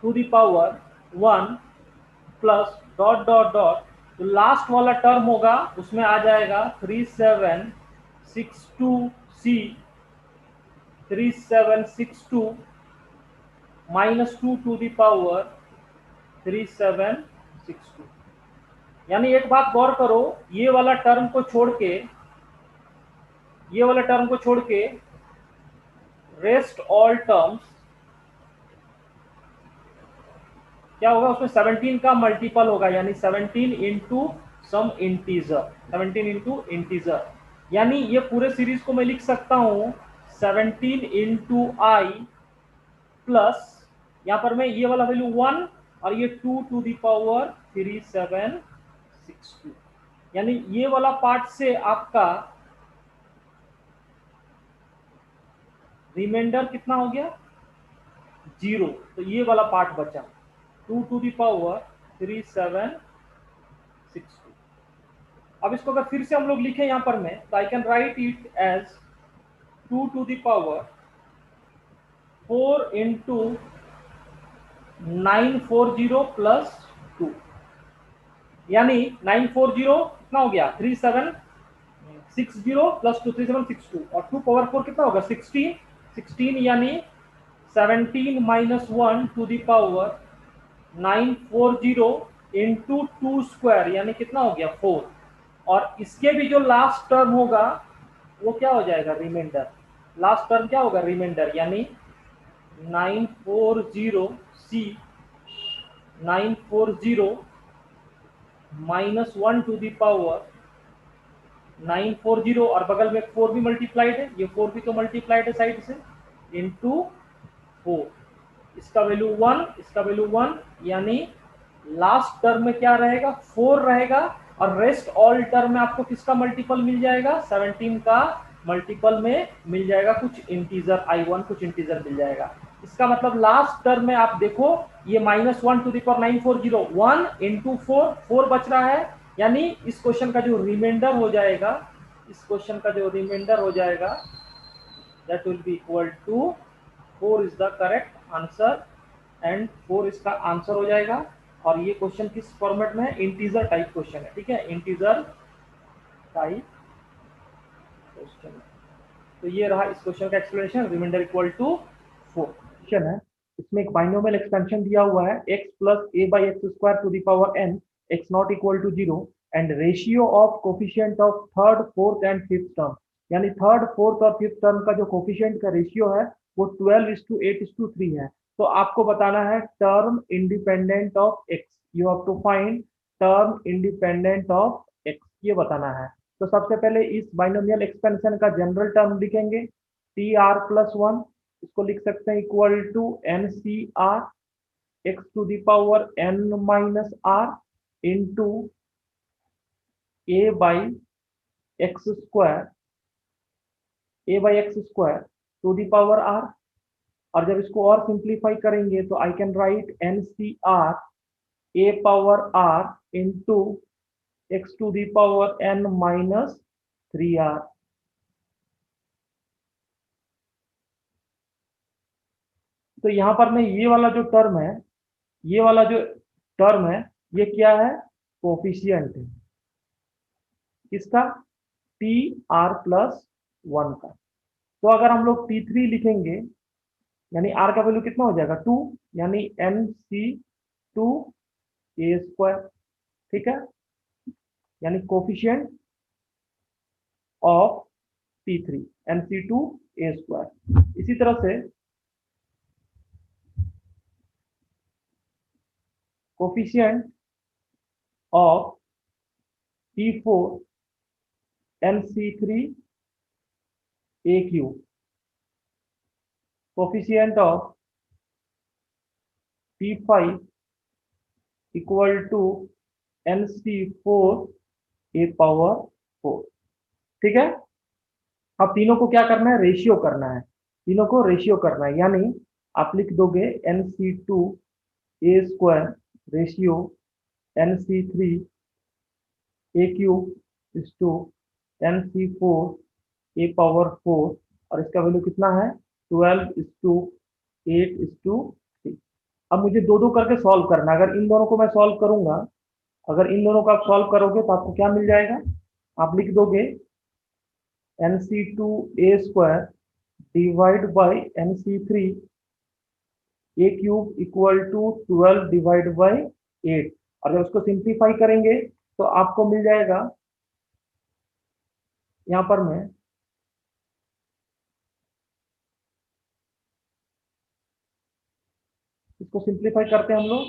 to the power 1 plus dot dot dot, तो लास्ट वाला टर्म होगा उसमें आ जाएगा 3762C 3762 -2 टू द पावर 3762। यानी एक बात गौर करो, ये वाला टर्म को छोड़ के रेस्ट ऑल टर्म्स क्या होगा, उसमें 17 का मल्टीपल होगा, यानी 17 into some integer, 17 into integer. यानी ये पूरे सीरीज को मैं लिख सकता हूं 17 इंटू आई प्लस, यहां पर मैं ये वाला वैल्यू 1 और ये 2 टू द पावर 3762। यानी ये वाला पार्ट से आपका रिमाइंडर कितना हो गया, 0। तो ये वाला पार्ट बचा 2 टू द पावर 3762। अब इसको अगर फिर से हम लोग लिखें यहां पर में, तो I can write it as 2 to the power 4 into 940 plus 2, यानी 940 कितना हो गया, 3760 प्लस 2 3762, और 2 पावर 4 कितना होगा, 16 यानी 17 minus 1 to the power 940 into 2 square, यानी कितना हो गया 4। और इसके भी जो लास्ट टर्म होगा वो क्या हो जाएगा, रिमाइंडर। लास्ट टर्म क्या होगा, रिमाइंडर, यानी 940 माइनस 1 टू द पावर 940, और बगल में 4 भी मल्टीप्लाइड है, ये 4 भी तो मल्टीप्लाइड है साइड से, इंटू 4। इसका वैल्यू 1, इसका वैल्यू 1, यानी लास्ट टर्म में क्या रहेगा, 4 रहेगा, और रेस्ट ऑल टर्म में आपको किसका मल्टीपल मिल जाएगा, 17 का मल्टीपल में मिल जाएगा, कुछ इंटीजर I1, कुछ इंटीजर मिल जाएगा। इसका मतलब लास्ट टर्म में आप देखो, ये -1 टू द पावर 940, 1 इंटू 4 बच रहा है, यानी इस क्वेश्चन का जो रिमाइंडर हो जाएगा, that will be equal to 4 is the correct answer, and 4 इसका आंसर हो जाएगा। और ये क्वेश्चन किस फॉर्मेट में है, इंटीजर टाइप क्वेश्चन है, ठीक है, इंटीजर टाइप क्वेश्चन है। तो ये रहा इस क्वेश्चन का explanation, remainder equal to 4। Question है, इसमें एक बाइनोमियल एक्सपेंशन दिया हुआ है x plus a by x square to the power n, x not equal to 0, and ratio of coefficient of third, fourth and fifth term, यानी थर्ड, फोर्थ और फिफ्थ टर्म का जो कोफिशिएंट का रेशियो है वो 12:8:3 है। तो आपको बताना है term independent of x, you have to find term independent of x, ये बताना है। तो सबसे पहले इस बाइनोमियल एक्सपेंशन का जनरल टर्म लिखेंगे, टी आर प्लस 1, इसको लिख सकते हैं equal to n C r x to the power n minus r into a by x square, to the power r. और जब इसको और सिंप्लीफाई करेंगे तो I can write n C are a power r into x to the power n minus 3r। तो यहां पर मैं ये वाला जो टर्म है, ये क्या है, कोफिशियंट है, किसका, टी आर प्लस 1 का। तो अगर हम लोग T3 लिखेंगे, यानी आर का वैल्यू कितना हो जाएगा 2, यानी NC2A², ठीक है, यानी कोफिशिएंट ऑफ T3 NC2A²। इसी तरह से coefficient of T4 NC3A3, coefficient of T5 equal to NC4A⁴, ठीक है। अब तीनों को क्या करना है, रेशियो करना है, तीनों को रेशियो करना है, यानी आप लिख दोगे NC2A² ratio NC3A³ is to NC4A⁴, और इसका वैल्यू कितना है 12:8:3। अब मुझे दो दो करके सॉल्व करना है। अगर इन दोनों को मैं सॉल्व करूंगा, अगर इन दोनों को आप सॉल्व करोगे तो आपको क्या मिल जाएगा, आप लिख दोगे NC2A² divide by NC3A³ equal to 12/8। और जब उसको सिंप्लीफाई करेंगे तो आपको मिल जाएगा, यहां पर मैं इसको सिंप्लीफाई करते हैं हम लोग,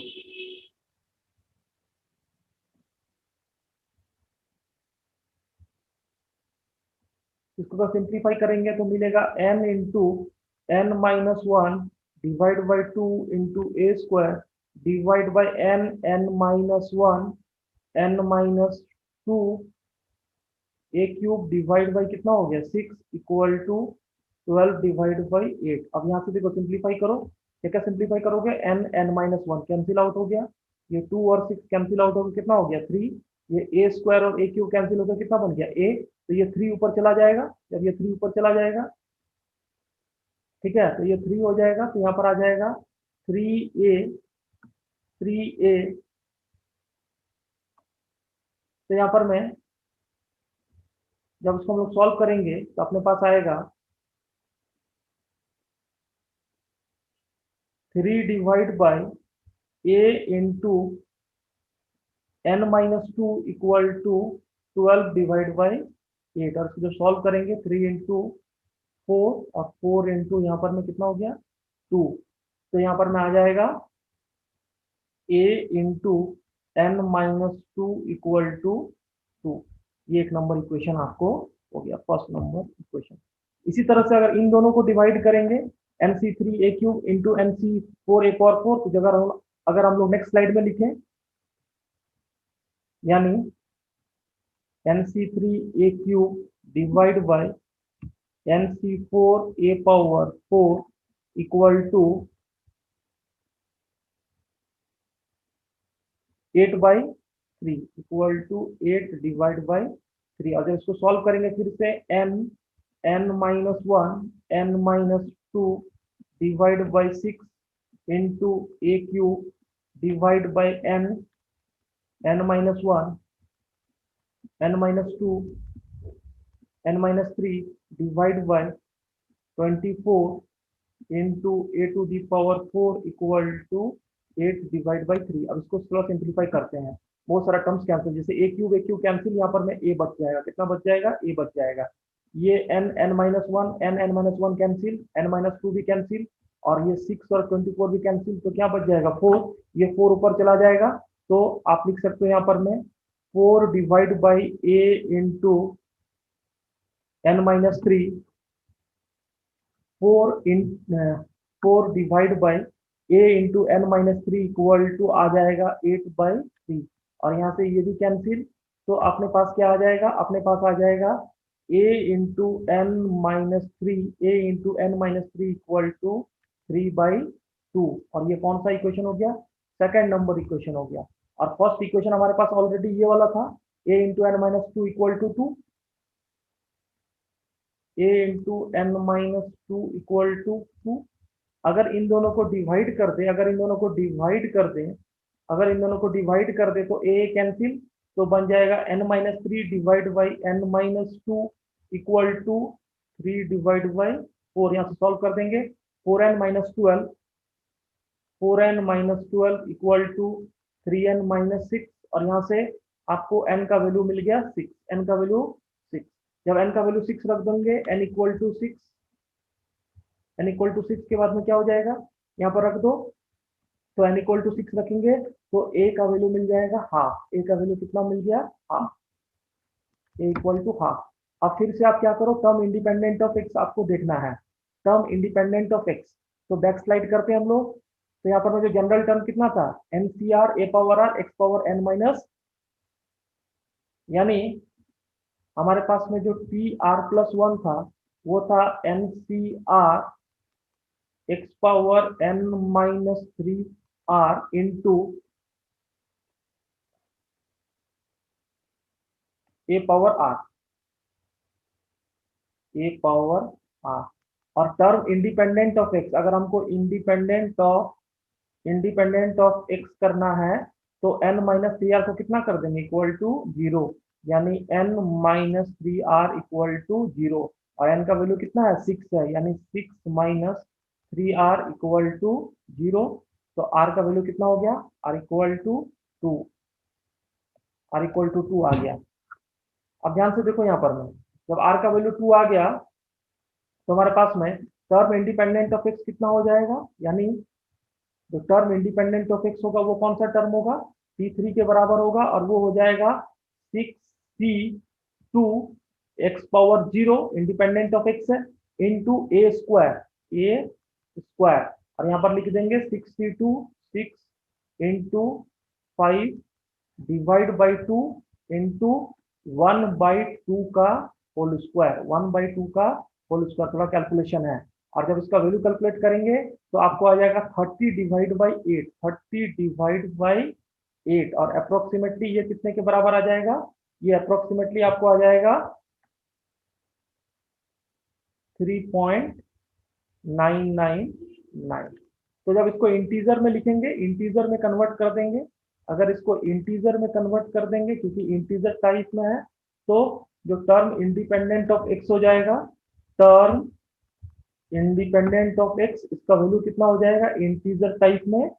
इसको सिंप्लीफाई करेंगे तो मिलेगा n×n−1 divide by 2 × divide by n_n−1 n−2 A³ divide by कितना हो गया 6 इक्वल टू 12/8। अब यहाँ से देखो सिंप्लीफाई करो, क्या क्या सिंप्लीफाई करोगे, n_n−1 कैंसिल आउट हो गया, ये 2 और 6 कैंसिल आउट हो गया, कितना हो गया 3, ये A² और A³ कैंसिल हो गया, कितना बन गया A, तो ये 3 ऊपर चला जाएगा, जब ये 3 ऊपर चला जाएगा, ठीक है, तो ये 3 हो जाएगा, तो यहाँ पर आ जाएगा 3A। तो यहाँ पर मैं जब उसको हम लोग सॉल्व करेंगे तो अपने पास आएगा 3 divide by A×n−2 equal to 12/8। और जो सॉल्व करेंगे 3 × 4 और 4 इंटू यहाँ पर में कितना हो गया 2, तो यहाँ पर में आ जाएगा A×n−2 इक्वल टू 2। ये एक नंबर इक्वेशन आपको हो गया, फर्स्ट नंबर इक्वेशन। इसी तरह से अगर इन दोनों को डिवाइड करेंगे NC3A³ इंटू NC4A⁴, तो अगर हम लोग नेक्स्ट स्लाइड में लिखें, यानी NC3A³ divide by NC4A⁴ equal to 8/3 equal to 8 divide by 3। और जब इसको सॉल्व करेंगे फिर से n_n−1 n−2 divide by 6 into A³ divide by n_n−1 n−2 n−3 divide by 24 into A⁴ equal to 8 divide by 3। अब इसको थोड़ा सिंप्लीफाई करते हैं, बहुत सारा टर्म्स कैंसिल, जैसे A³ कैंसिल, यहाँ पर में A बच जाएगा, कितना बच जाएगा A बच जाएगा, ये n_n−1 n_n−1 कैंसिल, n−2 भी कैंसिल, और ये 6 और 24 भी कैंसिल, तो क्या बच जाएगा 4, ये 4 ऊपर चला जाएगा, तो आप लिख सकते हो यहाँ पर में 4 divide by A×n−3, 4 divide by A×n−3 equal to आ जाएगा 8/3। और यहाँ से ये भी कैंसिल, तो अपने पास क्या आ जाएगा, अपने पास आ जाएगा A×n−3 इक्वल टू 3/2। और ये कौन सा इक्वेशन हो गया, सेकंड नंबर इक्वेशन हो गया। और फर्स्ट इक्वेशन हमारे पास ऑलरेडी ये वाला था, A×n−2 equal to 2, A×n−2 equal to 2। अगर इन दोनों को डिवाइड कर दे, अगर इन दोनों को डिवाइड कर दे, अगर इन दोनों को डिवाइड कर दे तो A कैंसिल, तो बन जाएगा n−3 divide by n−2 equal to 3 divide by 4। यहाँ से सॉल्व कर देंगे 4n-12, 4n-12 equal to 3n-6, और यहाँ से आपको n का वैल्यू मिल गया 6, n का वैल्यू 6। जब n का वैल्यू 6 रख देंगे, n equal to 6, n equal to 6 के बाद में क्या हो जाएगा, यहाँ पर रख दो, तो n इक्वल टू 6 रखेंगे तो a का वैल्यू मिल जाएगा हाफ। a का वैल्यू कितना मिल गया, half, a equal to half. अब फिर से आप क्या करो, टर्म इंडिपेंडेंट ऑफ x आपको देखना है, टर्म इंडिपेंडेंट ऑफ x। तो बैक स्लाइड करते हैं हम लोग। तो यहाँ पर मुझे जनरल टर्म कितना था, NCR a power r x power n minus, यानी हमारे पास में जो TR+1 था वो था NCR x power n-3r into a power r, a power r। और टर्म इंडिपेंडेंट ऑफ x, अगर हमको इंडिपेंडेंट ऑफ x करना है तो n-3r को कितना कर देंगे, इक्वल टू 0, यानी n-3r इक्वल टू 0। और n का वैल्यू कितना है, 6 है, यानी 6-3r इक्वल टू 0। तो r का वैल्यू कितना हो गया, r equal to 2, r equal to 2 आ गया। अब ध्यान से देखो यहाँ पर में, जब r का वैल्यू 2 आ गया तो हमारे पास में टर्म इंडिपेंडेंट ऑफ x कितना हो जाएगा, यानी जो टर्म इंडिपेंडेंट ऑफ x होगा वो कौन सा टर्म होगा, T3 के बराबर होगा, और वो हो जाएगा 6C2 x power 0 independent of x है इंटू a स्क्वायर, और यहाँ पर लिख देंगे 6C2 6 into 5 divide by 2 into 1/2 का होल स्क्वायर, 1/2 का होल स्क्वायर। थोड़ा कैलकुलेशन है, और जब इसका वैल्यू कैलकुलेट करेंगे तो आपको आ जाएगा 30 डिवाइड बाई 8, 30 डिवाइड बाई 8, और अप्रोक्सीमेटली ये कितने के बराबर आ जाएगा, ये अप्रोक्सीमेटली आपको आ जाएगा 3.999। तो जब इसको इंटीजर में लिखेंगे, इंटीजर में कन्वर्ट कर देंगे, अगर इसको इंटीजर में कन्वर्ट कर देंगे क्योंकि इंटीजर टाइप में है, तो जो टर्म इंडिपेंडेंट ऑफ x हो जाएगा, टर्म इंडिपेंडेंट ऑफ x, इसका वैल्यू कितना हो जाएगा इंटीजर टाइप में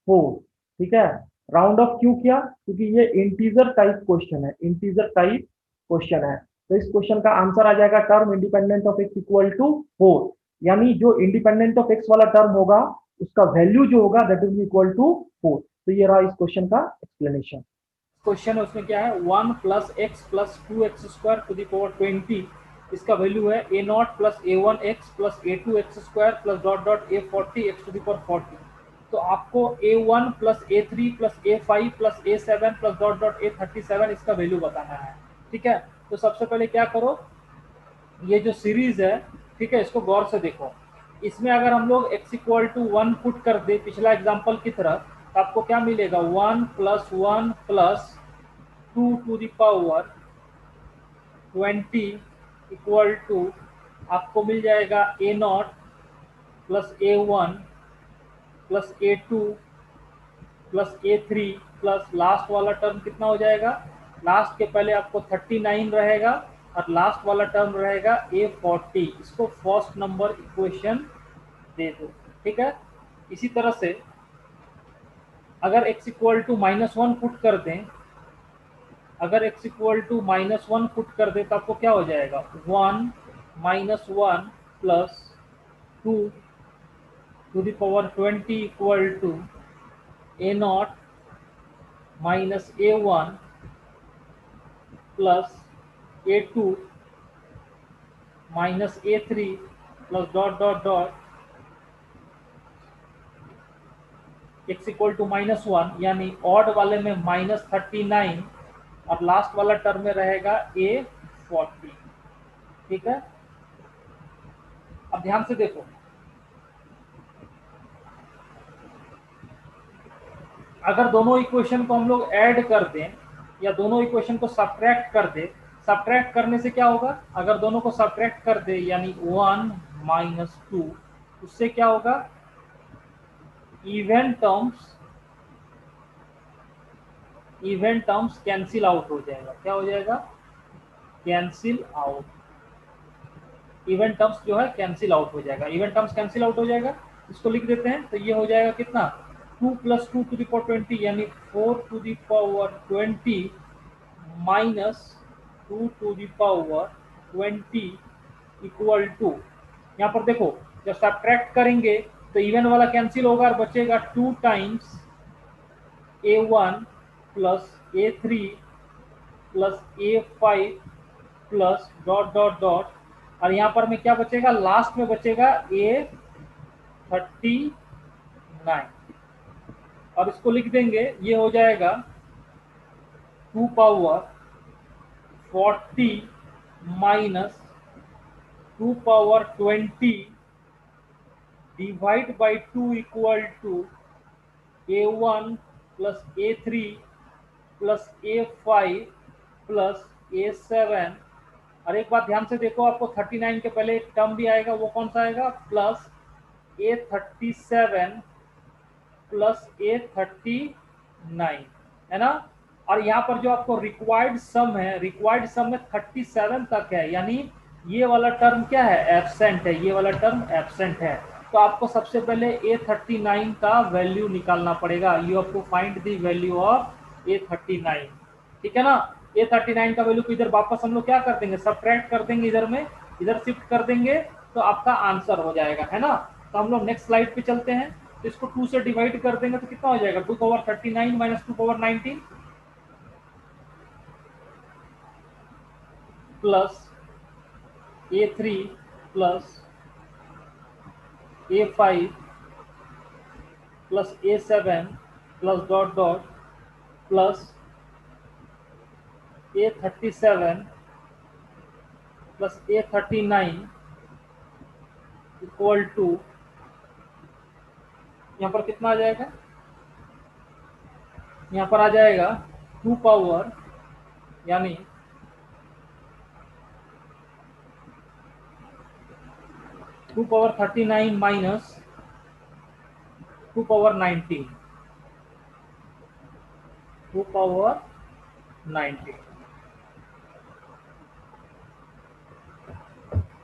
4। ठीक है, राउंड ऑफ क्यों किया, क्योंकि ये इंटीजर टाइप क्वेश्चन है, इंटीजर टाइप क्वेश्चन है। तो इस क्वेश्चन का आंसर आ जाएगा term independent of x equal to 4, यानी जो इंडिपेंडेंट ऑफ x वाला टर्म होगा उसका वैल्यू जो होगा दैट इज इक्वल टू 4। तो ये रहा इस क्वेश्चन का एक्सप्लेनेशन। क्वेश्चन है उसमें क्या है, 1 plus x plus 2x square to the power 20, इसका वैल्यू है a0 plus a1x plus a2x square plus dot dot a40 x to the power 40। तो आपको a1 plus a3 plus a5 plus a7 plus dot dot a37 इसका वैल्यू बताना है। ठीक है, तो सबसे पहले क्या करो, ये जो सीरीज है, ठीक है, इसको गौर से देखो। इसमें अगर हम लोग x इक्वल टू 1 पुट कर दे पिछला एग्जाम्पल की तरह, तो आपको क्या मिलेगा, 1 plus 1 plus 2 to the power 20 equal to आपको मिल जाएगा a0 plus a1 plus a2 plus a3 plus last वाला टर्म कितना हो जाएगा, लास्ट के पहले आपको 39 रहेगा और लास्ट वाला टर्म रहेगा a40। इसको फर्स्ट नंबर इक्वेशन दे दो। ठीक है, इसी तरह से अगर x इक्वल टू -1 पुट कर दें, अगर x इक्वल टू -1 पुट कर दे तो आपको क्या हो जाएगा, 1 -1 plus 2 to the power 20 equal to a0 minus a1 plus a2 minus a3 plus dot dot dot x equal to -1, यानी ऑड वाले में -39 और लास्ट वाला टर्म में रहेगा a40। ठीक है, अब ध्यान से देखो, अगर दोनों इक्वेशन को हम लोग ऐड कर दें या दोनों इक्वेशन को सब्ट्रैक्ट कर दे, सब्ट्रैक्ट करने से क्या होगा, अगर दोनों को सब्ट्रैक्ट कर दे यानी 1 माइनस 2, उससे क्या होगा, इवन टर्म्स कैंसिल आउट हो जाएगा। क्या हो जाएगा, कैंसिल आउट। इवन टर्म्स जो है कैंसिल आउट हो जाएगा, इवन टर्म्स कैंसिल आउट हो जाएगा। इसको लिख देते हैं, तो ये हो जाएगा कितना, 2 + 2 टू द पावर 20 यानी 4 to the power 20 minus 2 to the power 20 equal to, यहाँ पर देखो जब सब्ट्रैक्ट करेंगे तो इवन वाला कैंसिल होगा और बचेगा 2 times a1 plus a3 plus a5 plus dot dot dot, और यहाँ पर में क्या बचेगा, लास्ट में बचेगा a39, और इसको लिख देंगे, ये हो जाएगा 2 power 40 minus 2 power 20 divide by 2 equal to a1 plus a3 plus a5 plus a7। और एक बात ध्यान से देखो, आपको 39 के पहले एक टर्म भी आएगा, वो कौन सा आएगा, प्लस a37 प्लस a39, है ना। और यहाँ पर जो आपको रिक्वायर्ड सम है, रिक्वायर्ड सम में 37 तक है, यानी ये वाला टर्म क्या है, एब्सेंट है, ये वाला टर्म एब्सेंट है। तो आपको सबसे पहले a39 का वैल्यू निकालना पड़ेगा, you have to find the value of a39, ठीक है ना। a39 का वैल्यू को इधर वापस हम लोग क्या कर देंगे, सब्ट्रैक्ट कर देंगे, इधर में इधर शिफ्ट कर देंगे, तो आपका आंसर हो जाएगा, है ना। तो हम लोग नेक्स्ट स्लाइड पे चलते हैं, तो इसको 2 से डिवाइड कर देंगे तो कितना हो जाएगा, 2 power 39 minus 2 power 19 plus a3 plus a5 plus a7 plus dot dot plus a37 plus a39 equal to, यहाँ पर कितना आ जाएगा, यहाँ पर आ जाएगा 2 पावर यानी 2 पावर 39 माइनस 2 पावर 19, 2 पावर 19।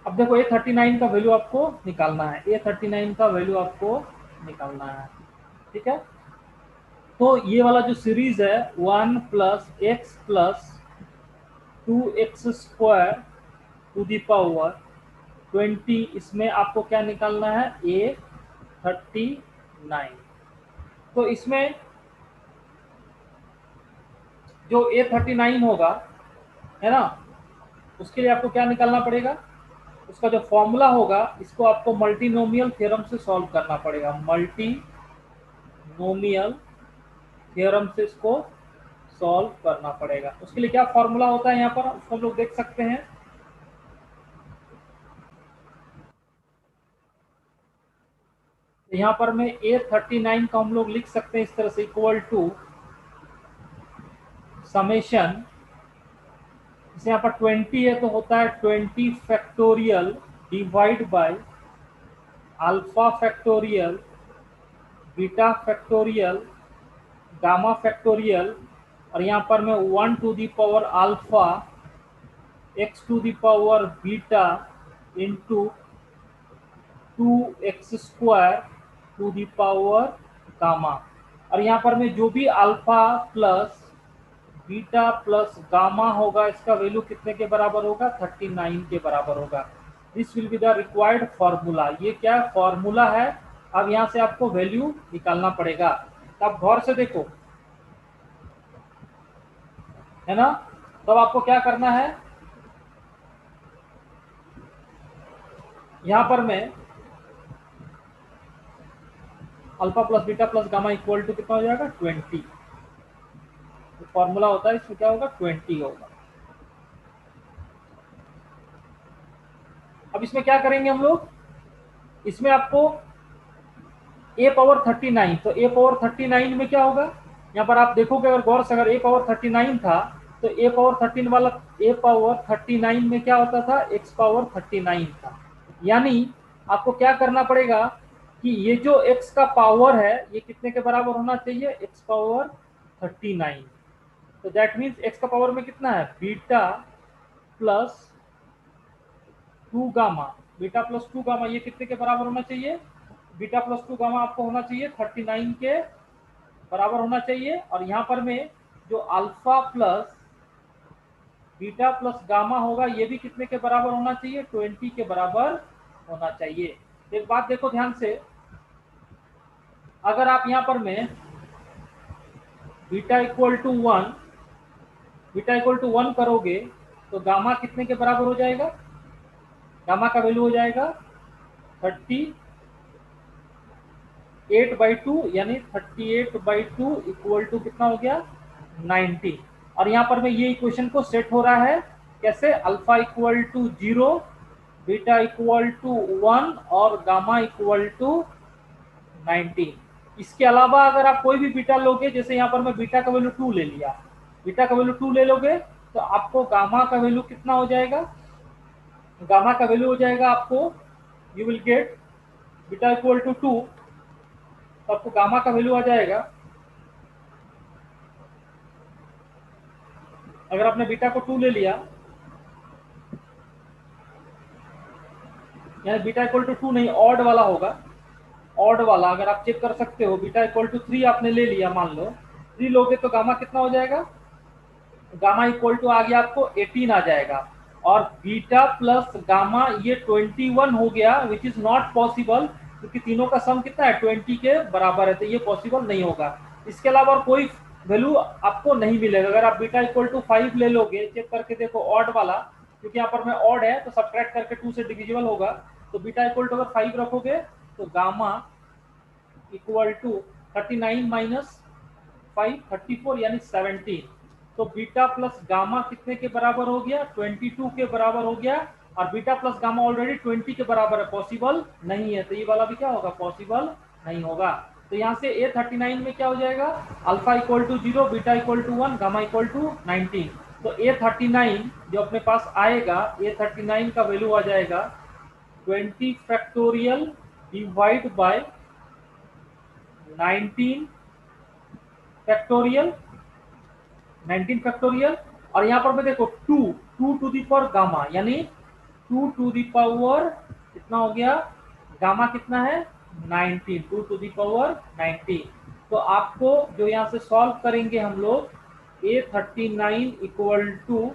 अब देखो a39 का वैल्यू आपको निकालना है, a39 का वैल्यू आपको निकालना है, ठीक है। तो ये वाला जो सीरीज है 1 plus x plus 2x square to the power 20, इसमें आपको क्या निकालना है, a39। तो इसमें जो a39 होगा, है ना, उसके लिए आपको क्या निकालना पड़ेगा, उसका जो फॉर्मूला होगा, इसको आपको मल्टीनोमियल थ्योरम से सॉल्व करना पड़ेगा, मल्टीनोमियल थ्योरम से इसको सॉल्व करना पड़ेगा। उसके लिए क्या फॉर्मूला होता है यहाँ पर, उसको हम लोग देख सकते हैं। यहाँ पर मैं a39 का हम लोग लिख सकते हैं इस तरह से, इक्वल टू समेशन, जैसे यहाँ पर 20 है तो होता है 20 factorial divide by alpha factorial, beta factorial, gamma factorial, और यहाँ पर मैं 1 to the power alpha x to the power beta into 2x square to the power gamma, और यहाँ पर मैं जो भी alpha plus beta plus gamma होगा, इसका वैल्यू कितने के बराबर होगा, 39 के बराबर होगा। This will be the required formula, ये क्या फॉर्मूला है। अब यहाँ से आपको वैल्यू निकालना पड़ेगा, तो आप गौर से देखो, है ना। तो अब आपको क्या करना है, यहाँ पर मैं alpha plus beta plus gamma equal to कितना हो जाएगा, 20। तो फॉर्मूला होता है, इसमें क्या होगा, 20 होगा। अब इसमें क्या करेंगे हम लोग, इसमें आपको a पावर 39, तो a पावर 39 में क्या होगा, यहाँ पर आप देखोगे अगर गौर से, अगर a पावर 39 था तो a पावर 13 वाला a पावर 39 में क्या होता था, x पावर 39 था। यानी आपको क्या करना पड़ेगा कि ये जो x का पावर है ये कितने के बराबर होना चाहिए, x पावर 39। तो दैट मीन्स x का पावर में कितना है, beta plus two gamma, beta plus two gamma ये कितने के बराबर होना चाहिए? बीटा प्लस टू गामा आपको होना चाहिए 39 के बराबर होना चाहिए। और यहाँ पर में जो alpha plus beta plus gamma होगा ये भी कितने के बराबर होना चाहिए? 20 के बराबर होना चाहिए। एक बात देखो ध्यान से, अगर आप यहाँ पर में beta equal to one, beta equal to one करोगे तो गामा कितने के बराबर हो जाएगा? गामा का वैल्यू हो जाएगा 38/2, यानी 38/2 इक्वल टू कितना हो गया? 90। और यहाँ पर में ये इक्वेशन को सेट हो रहा है कैसे? Alpha equal to 0, beta equal to 1 और गामा इक्वल टू 90। इसके अलावा अगर आप कोई भी बीटा लोगे, जैसे यहाँ पर मैं बीटा का वैल्यू 2 ले लिया, बीटा का वैल्यू 2 ले लोगे तो आपको गामा का वैल्यू कितना हो जाएगा? गामा का वैल्यू हो जाएगा आपको, you will get beta equal to 2, तो आपको गामा का वैल्यू आ जाएगा, अगर आपने बीटा को 2 ले लिया, यानी बीटा इक्वल टू 2 नहीं, ऑड वाला होगा, ऑड वाला अगर आप चेक कर सकते हो, बीटा इक्वल टू 3 आपने ले लिया, मान लो 3 लोगे तो गामा कितना हो जाएगा? गामा इक्वल टू आ गया आपको 18 आ जाएगा। और बीटा प्लस गामा ये 21 हो गया, विच इज नॉट पॉसिबल, क्योंकि तीनों का सम कितना है? 20 के बराबर है, तो ये पॉसिबल नहीं होगा। इसके अलावा और कोई वैल्यू आपको नहीं मिलेगा। अगर आप बीटा इक्वल टू 5 ले लोगे, चेक करके देखो ऑड वाला, क्योंकि यहाँ पर में ऑड है तो सब्ट्रैक्ट करके 2 से डिविजिबल होगा, तो बीटा इक्वल टू अगर 5 रखोगे तो गामा इक्वल टू 39 माइनस 5 34 यानी 17। तो बीटा प्लस गामा कितने के बराबर हो गया? 22 के बराबर हो गया। और बीटा प्लस गामा ऑलरेडी 20 के बराबर है, पॉसिबल नहीं है, तो ये वाला भी क्या होगा? पॉसिबल नहीं होगा। तो यहाँ से A39 में क्या हो जाएगा? Alpha equal to 0, beta equal to 1, gamma equal to 19। तो A39 जो अपने पास आएगा, A39 का वैल्यू आ जाएगा 20 factorial divide bye 19 factorial, 19 factorial. और यहाँ पर मैं देखो 2 टू दी पावर गामा, यानी 2 टू दी पावर कितना हो गया? गामा कितना है? 19, 2 टू दी पावर 19। तो आपको जो यहाँ से सॉल्व करेंगे हम लोग, A39 इक्वल टू,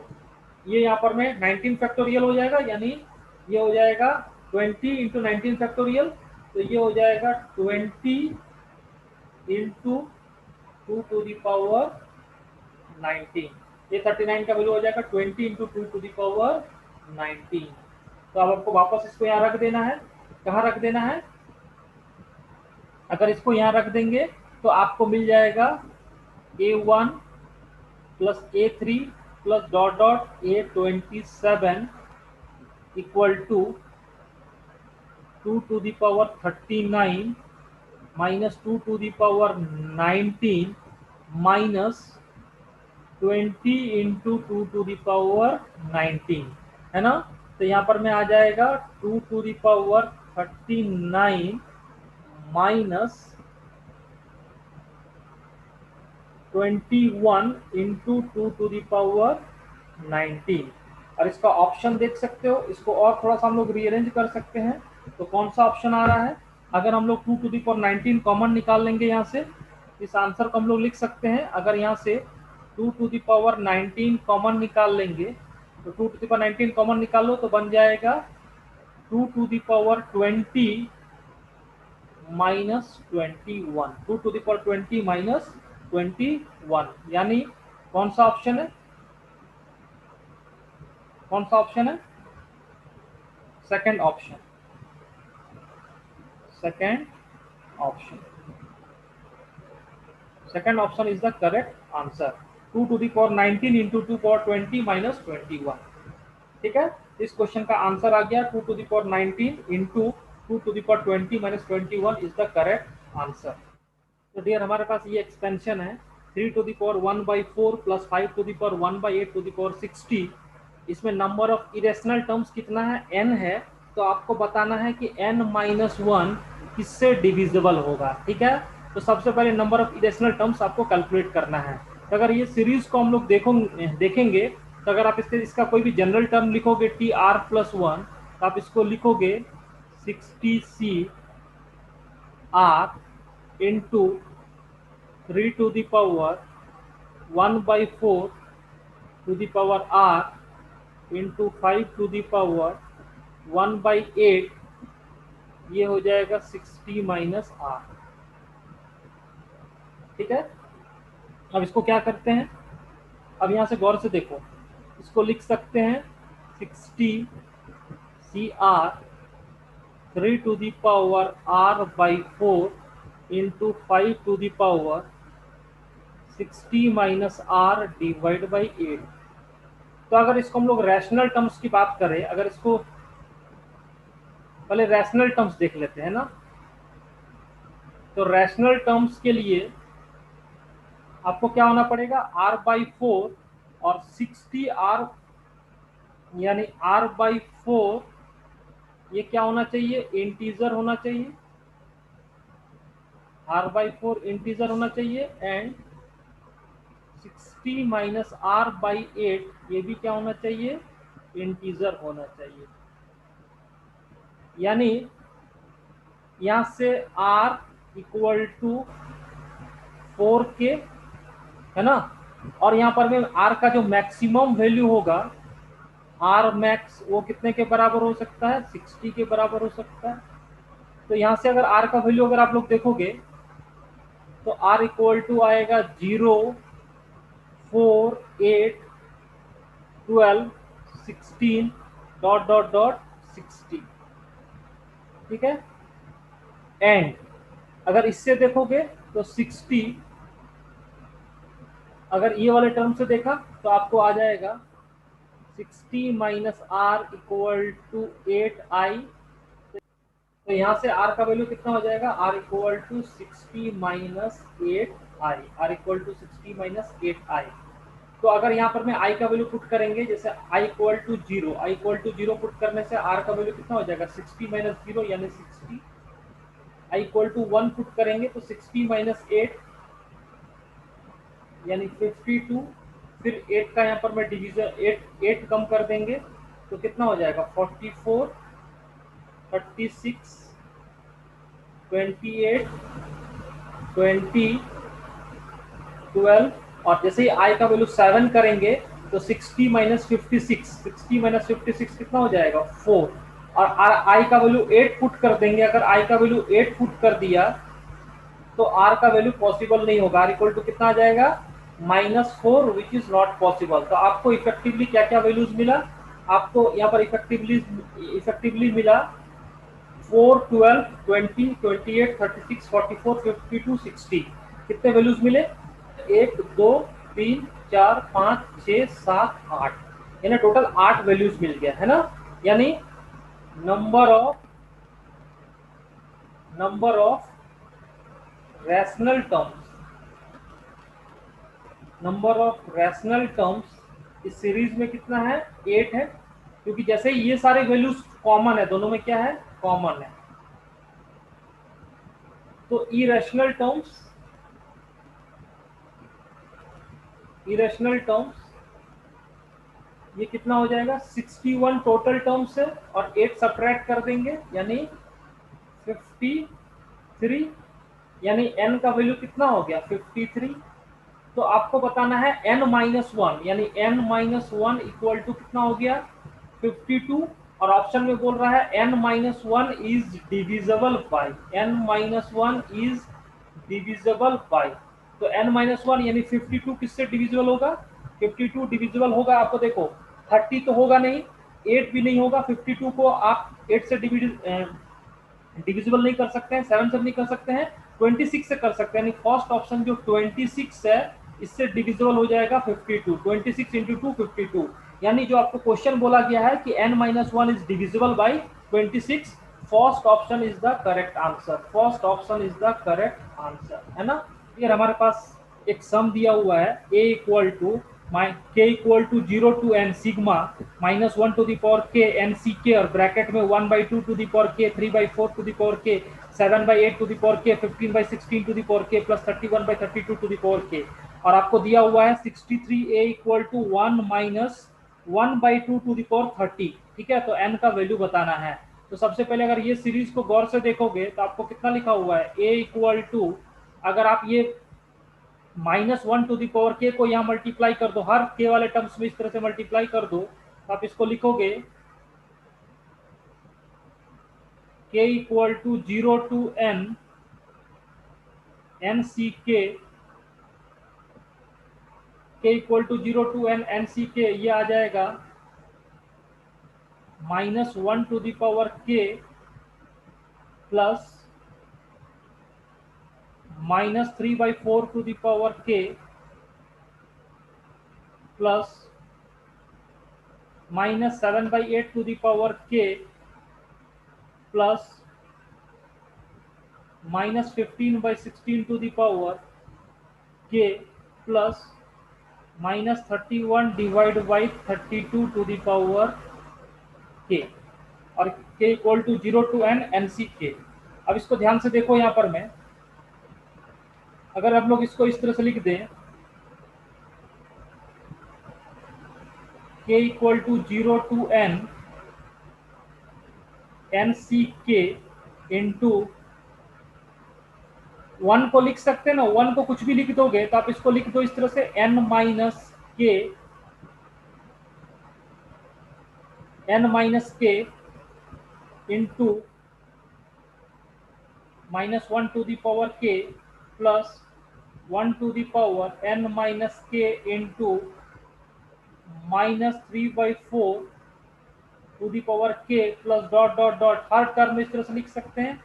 ये यहाँ पर में 19 फैक्टोरियल हो जाएगा, यानी ये हो जाएगा 20 इंटू 19 फैक्टोरियल, तो ये हो जाएगा 20 इंटू 2 टू दी पावर 19। ये 39 का वैल्यू हो जाएगा 20 इंटू 2 टू दी पावर 19। तो अब आपको वापस इसको यहाँ रख देना है। कहाँ रख देना है? अगर इसको यहाँ रख देंगे तो आपको मिल जाएगा A1 plus A3 plus dot dot A27 equal to 2 to the power 39 minus 2 to the power 19 minus 20 into 2 to the power 19, है ना? तो यहाँ पर में आ जाएगा 2 to the power 39 minus 21 into 2 to the power 19। और इसका ऑप्शन देख सकते हो, इसको और थोड़ा सा हम लोग रीअरेंज कर सकते हैं। तो कौन सा ऑप्शन आ रहा है? अगर हम लोग 2 टू दी पावर 19 कॉमन निकाल लेंगे यहाँ से, इस आंसर को हम लोग लिख सकते हैं। अगर यहाँ से 2 टू दी पावर 19 कॉमन निकाल लेंगे तो 2 टू दी पावर 19 कॉमन निकालो तो बन जाएगा 2 to the power 20 minus 21, 2 to the power 20 minus 21, यानी कौन सा ऑप्शन है? कौन सा ऑप्शन है? Second option, second option, second option is the correct answer. 2 to the power 19 into 2 power 20 minus 21। ठीक है, इस क्वेश्चन का आंसर आ गया 2 to the power 19 into 2 to the power 20 minus 21 is the correct answer. तो डियर हमारे पास ये एक्सपेंशन है 3 to the power 1/4 plus 5 to the power 1/8 to the power 60। इसमें नंबर ऑफ इरेशनल टर्म्स कितना है? n है। तो आपको बताना है कि n माइनस 1 किससे डिविजिबल होगा। ठीक है, तो सबसे पहले नंबर ऑफ इरेशनल टर्म्स आपको कैलकुलेट करना है। तो अगर ये सीरीज को हम लोग देखेंगे, तो अगर आप इसका कोई भी जनरल टर्म लिखोगे tr+1, तो आप इसको लिखोगे 60 CR into 3 to the power 1/4 to the power R into 5 to the power 1/8, ये हो जाएगा 60 माइनस R। ठीक है, अब इसको क्या करते हैं, अब यहाँ से गौर से देखो, इसको लिख सकते हैं 60 CR 3 to the power R/4 into 5 to the power 60 minus R divide by 8। तो अगर इसको हम लोग रैशनल टर्म्स की बात करें, अगर इसको पहले रैशनल टर्म्स देख लेते हैं ना, तो रैशनल टर्म्स के लिए आपको क्या होना पड़ेगा, R/4 और 60R यानी R/4 ये क्या होना चाहिए, इंटीजर होना चाहिए, R/4 इंटीजर होना चाहिए, एंड 60 माइनस R/8 ये भी क्या होना चाहिए, इंटीजर होना चाहिए। यानी यहां से R इक्वल टू 4K है ना, और यहाँ पर में R का जो मैक्सिमम वैल्यू होगा R मैक्स वो कितने के बराबर हो सकता है, 60 के बराबर हो सकता है। तो यहाँ से अगर R का वैल्यू अगर आप लोग देखोगे तो R इक्वल टू आएगा 0, 4, 8, 12, 16 डॉट डॉट डॉट 60। ठीक है, एंड अगर इससे देखोगे तो 60, अगर ये वाले टर्म से देखा तो आपको आ जाएगा 60 minus R equal to 8I। तो यहाँ से R का वैल्यू कितना हो जाएगा, R equal to 60 minus 8I, R equal to 60 minus 8I। तो अगर यहाँ पर मैं I का वैल्यू पुट करेंगे, जैसे I equal to 0, I equal to 0 put करने से R का वैल्यू कितना हो जाएगा, 60 माइनस 0 यानी 60। I इक्वल टू 1 पुट करेंगे तो 60 माइनस 8 यानी 52, फिर 8 का यहाँ पर मैं डिवीजन 8 कम कर देंगे तो कितना हो जाएगा, 44, 36, 28, 20, 12, और जैसे ही I का वैल्यू 7 करेंगे तो 60 माइनस 56, 60 माइनस 56 कितना हो जाएगा, 4, और I का वैल्यू 8 पुट कर देंगे। अगर I का वैल्यू 8 पुट कर दिया तो R का वैल्यू पॉसिबल नहीं होगा, R इक्वल टू कितना आ जाएगा, -4, विच इज नॉट पॉसिबल। तो आपको इफेक्टिवली क्या क्या वैल्यूज मिला, आपको यहाँ पर इफेक्टिवली मिला 4, 12, 20, 28, 36, 44, 52, 60। कितने वैल्यूज मिले, 1, 2, 3, 4, 5, 6, 7, 8, यानी टोटल 8 वैल्यूज मिल गया है ना। यानी नंबर ऑफ रैशनल टर्म्स इस सीरीज में कितना है, 8 है, क्योंकि जैसे ये सारे वैल्यूज कॉमन है, दोनों में क्या है, कॉमन है। तो इरेशनल टर्म्स ये कितना हो जाएगा, 61 टोटल टर्म्स है और 8 सब्ट्रैक्ट कर देंगे यानी 53, यानी n का वैल्यू कितना हो गया, 53। तो आपको बताना है n-1, यानी n-1 इक्वल टू कितना हो गया, 52, और ऑप्शन में बोल रहा है n-1 is divisible by, n-1 is divisible by. तो n-1 यानी 52 किससे डिविजिबल होगा, 52 डिविजिबल होगा, आपको देखो 30 तो होगा नहीं, 8 भी नहीं होगा, 52 को आप 8 से डिविजिबल नहीं कर सकते हैं, 7 से नहीं कर सकते हैं, 26 से कर सकते हैं। यानी फर्स्ट ऑप्शन जो 26 है इससे डिविजिबल हो जाएगा 52, 26 इंटू 2 52। यानी जो आपको क्वेश्चन बोला गया है कि n-1 is divisible by 26, first option is the correct answer, first option is the correct answer, है ना। फिर हमारे पास एक सम दिया हुआ है, a equal to k equal to 0 to n sigma -1 to the power k n c k, और ब्रैकेट में 1/2 to the power k, 3/4 to the power k, 7/8 to the power k, 15/16 to the power k, plus 31/32 to the power k। और आपको दिया हुआ है 63a equal to 1 - 1/2 to the power 30, ठीक है, तो n का वैल्यू बताना है। तो सबसे पहले अगर ये सीरीज को गौर से देखोगे तो आपको कितना लिखा हुआ है, a इक्वल टू, अगर आप ये -1 टू दी पावर k को यहाँ मल्टीप्लाई कर दो, हर k वाले टर्म्स में इस तरह से मल्टीप्लाई कर दो, तो आप इसको लिखोगे k equal to 0 to n C k equal to 0 to n C k, ये आ जाएगा -1 to the power k plus -3/4 to the power k plus -7/8 to the power k plus -15/16 to the power k plus -31 divide by 32 to the power k, और k equal to 0 to n C k. अब इसको ध्यान से देखो, यहाँ पर मैं अगर आप लोग इसको इस तरह से लिख दें, k equal to 0 to n C k into 1 को लिख सकते हैं ना, 1 को कुछ भी लिख दोगे तो आप इसको लिख दो इस तरह से n minus K into -1 to the power k plus 1 to the power n minus K into -3/4 to the power k plus dot dot dot, हर टर्म इस तरह से लिख सकते हैं,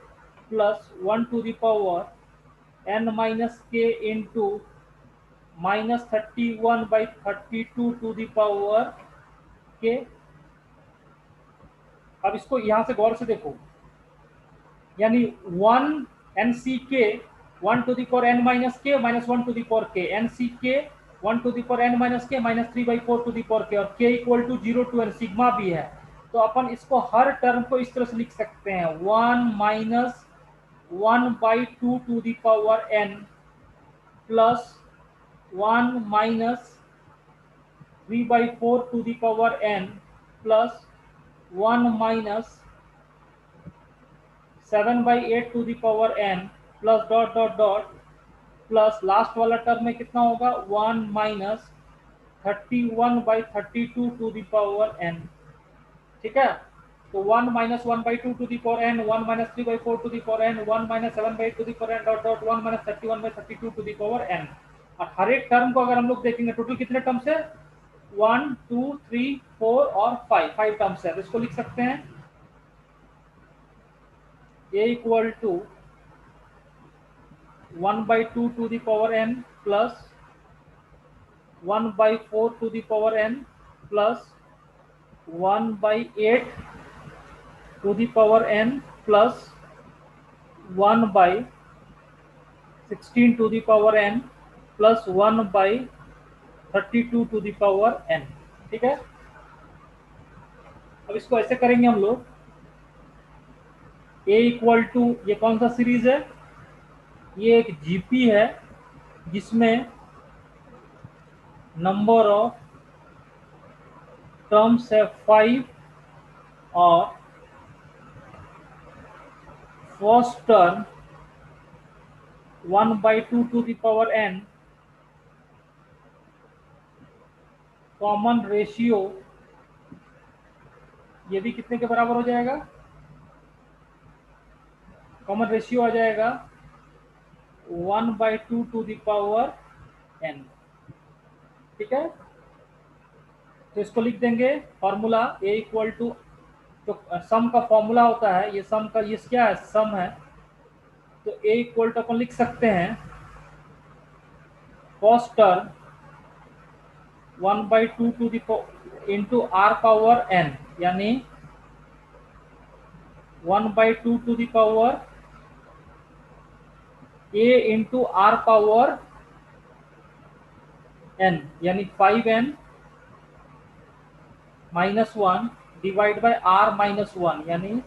plus 1 to the power n minus K into -31/32 to the power k। अब इसको यहां से गौर से देखो, यानी 1 N C k 1 to the power n minus k -1 to the power k, n C k 1 to the power n minus k -3/4 to the power k, और k equal to 0 to n, sigma भी है। तो अपन इसको हर टर्म को इस तरह से लिख सकते हैं, 1 minus 1/2 to the power n plus 1 minus 3/4 to the power n plus 1 minus 7/8 to the power n plus dot dot dot, plus last वाला टर्म में कितना होगा, 1 minus 31/32 to the power n। ठीक है, तो 1 minus 1/2 to the power n, 1 minus 3/4 to the power n, 1 minus 7/8 to the power n dot dot 1 minus 31/32 to the power n। और हर एक टर्म को अगर हम लोग देखेंगे, टोटल कितने टर्म्स है, 1 2 3 4 और 5 टर्म्स है। तो इसको लिख सकते हैं a equal to 1/2 to the power n plus 1/4 to the power n plus 1/8 to the power n plus 1/16 to the power n plus 1/32 to the power n। ठीक है, अब इसको ऐसे करेंगे हम लोग, a इक्वल टू, ये कौन सा सीरीज है, ये एक जीपी है जिसमें नंबर ऑफ टर्म्स है 5, और first term 1/2 to the power n, common ratio ये भी कितने के बराबर हो जाएगा, कॉमन रेशियो आ जाएगा 1/2 टू दी पावर n। ठीक है, तो इसको लिख देंगे फॉर्मूला a इक्वल टू, तो सम का फॉर्मूला होता है, ये सम का, ये क्या है, सम है, तो a इक्वल टू अपन लिख सकते हैं first term 1/2 to the into r power n, यानी 1/2 to the power a into r power n, यानी 5n minus 1 divide by r minus 1, यानी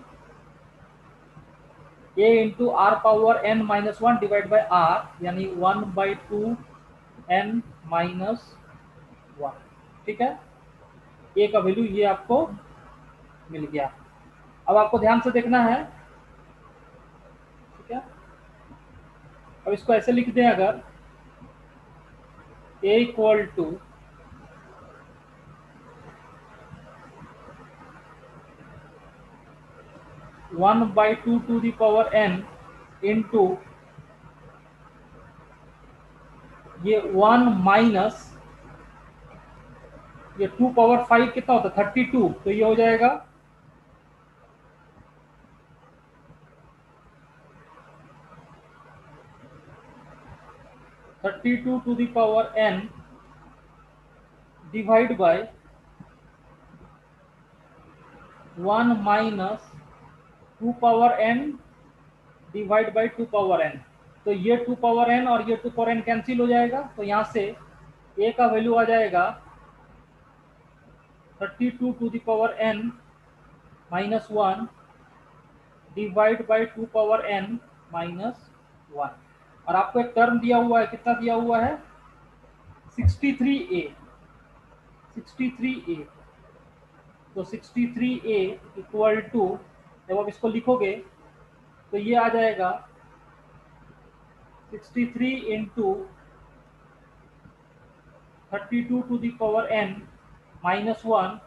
a into r power n minus 1 divide by r, यानी 1/2 n माइनस 1। ठीक है, a का वैल्यू ये आपको मिल गया। अब आपको ध्यान से देखना है, ठीक है। अब इसको ऐसे लिख दें, अगर a equal to 1/2 to the power n into ये 1 माइनस ये 2 पावर 5 कितना होता है 32, तो ये हो जाएगा 32 to the power n divide by 1 minus 2 power n divide by 2 power n। तो ये 2 पावर n और ये 2 पावर n कैंसिल हो जाएगा, तो यहाँ से a का वैल्यू आ जाएगा 32 to the power n minus 1 divide by 2 power n minus 1। और आपको एक टर्म दिया हुआ है, कितना दिया हुआ है 63a, 63a। तो 63a इक्वल टू, जब आप इसको लिखोगे तो ये आ जाएगा 63 into 32 to the power n minus 1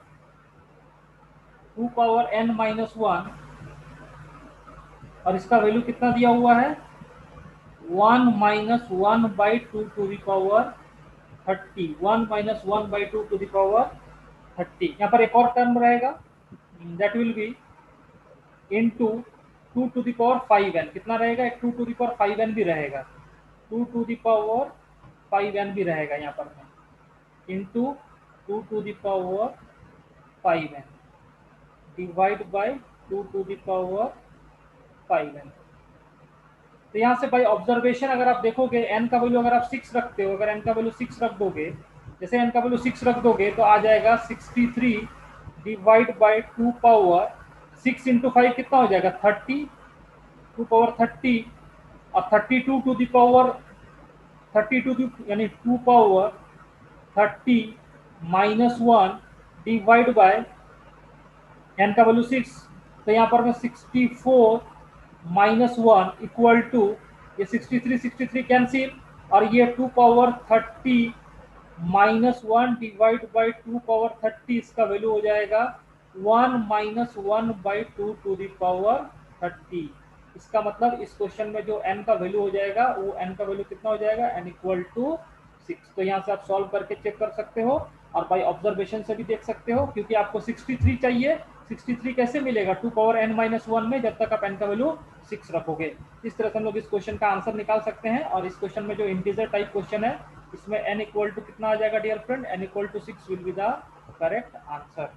2 power n minus 1, और इसका वैल्यू कितना दिया हुआ है 1 minus 1/2 to the power 30, 1 minus 1/2 to the power 30। यहाँ पर एक और टर्म रहेगा, that will be into 2 to the power 5n, कितना रहेगा, एक 2 टू द पावर 5n भी रहेगा, 2 टू द पावर 5n भी रहेगा यहाँ पर में, into 2 to the power 5n divide by 2 to the power 5n। तो यहाँ से बाय ऑब्जर्वेशन अगर आप देखोगे n का वैल्यू अगर आप 6 रखते हो, अगर n का वैल्यू 6 रख दोगे, जैसे n का वैल्यू 6 रख दोगे तो आ जाएगा 63 डिवाइड बाय 2 पावर 6 इंटू 5 कितना हो जाएगा 30, 2 पावर 30, और 32 टू द पावर 32 यानी 2 power 30 minus 1 divide bye n का वैल्यू 6, तो यहाँ पर मैं 64 माइनस 1 इक्वल टू ये 63 कैंसिल, और ये 2 power 30 minus 1 divide by 2 power 30, इसका वैल्यू हो जाएगा 1 माइनस 1/2 टू द पावर 30। इसका मतलब इस क्वेश्चन में जो n का वैल्यू हो जाएगा वो n का वैल्यू कितना हो जाएगा n इक्वल टू 6। तो यहाँ से आप सॉल्व करके चेक कर सकते हो, और बाय ऑब्जर्वेशन से भी देख सकते हो, क्योंकि आपको 63 चाहिए। 63 कैसे मिलेगा 2 पावर n माइनस 1 में, जब तक आप n का वैल्यू 6 रखोगे। इस तरह से हम लोग इस क्वेश्चन का आंसर निकाल सकते हैं। और इस क्वेश्चन में जो इंटीजर टाइप क्वेश्चन है, इसमें n इक्वल टू कितना आ जाएगा dear friend, n equal to 6 will be the correct answer.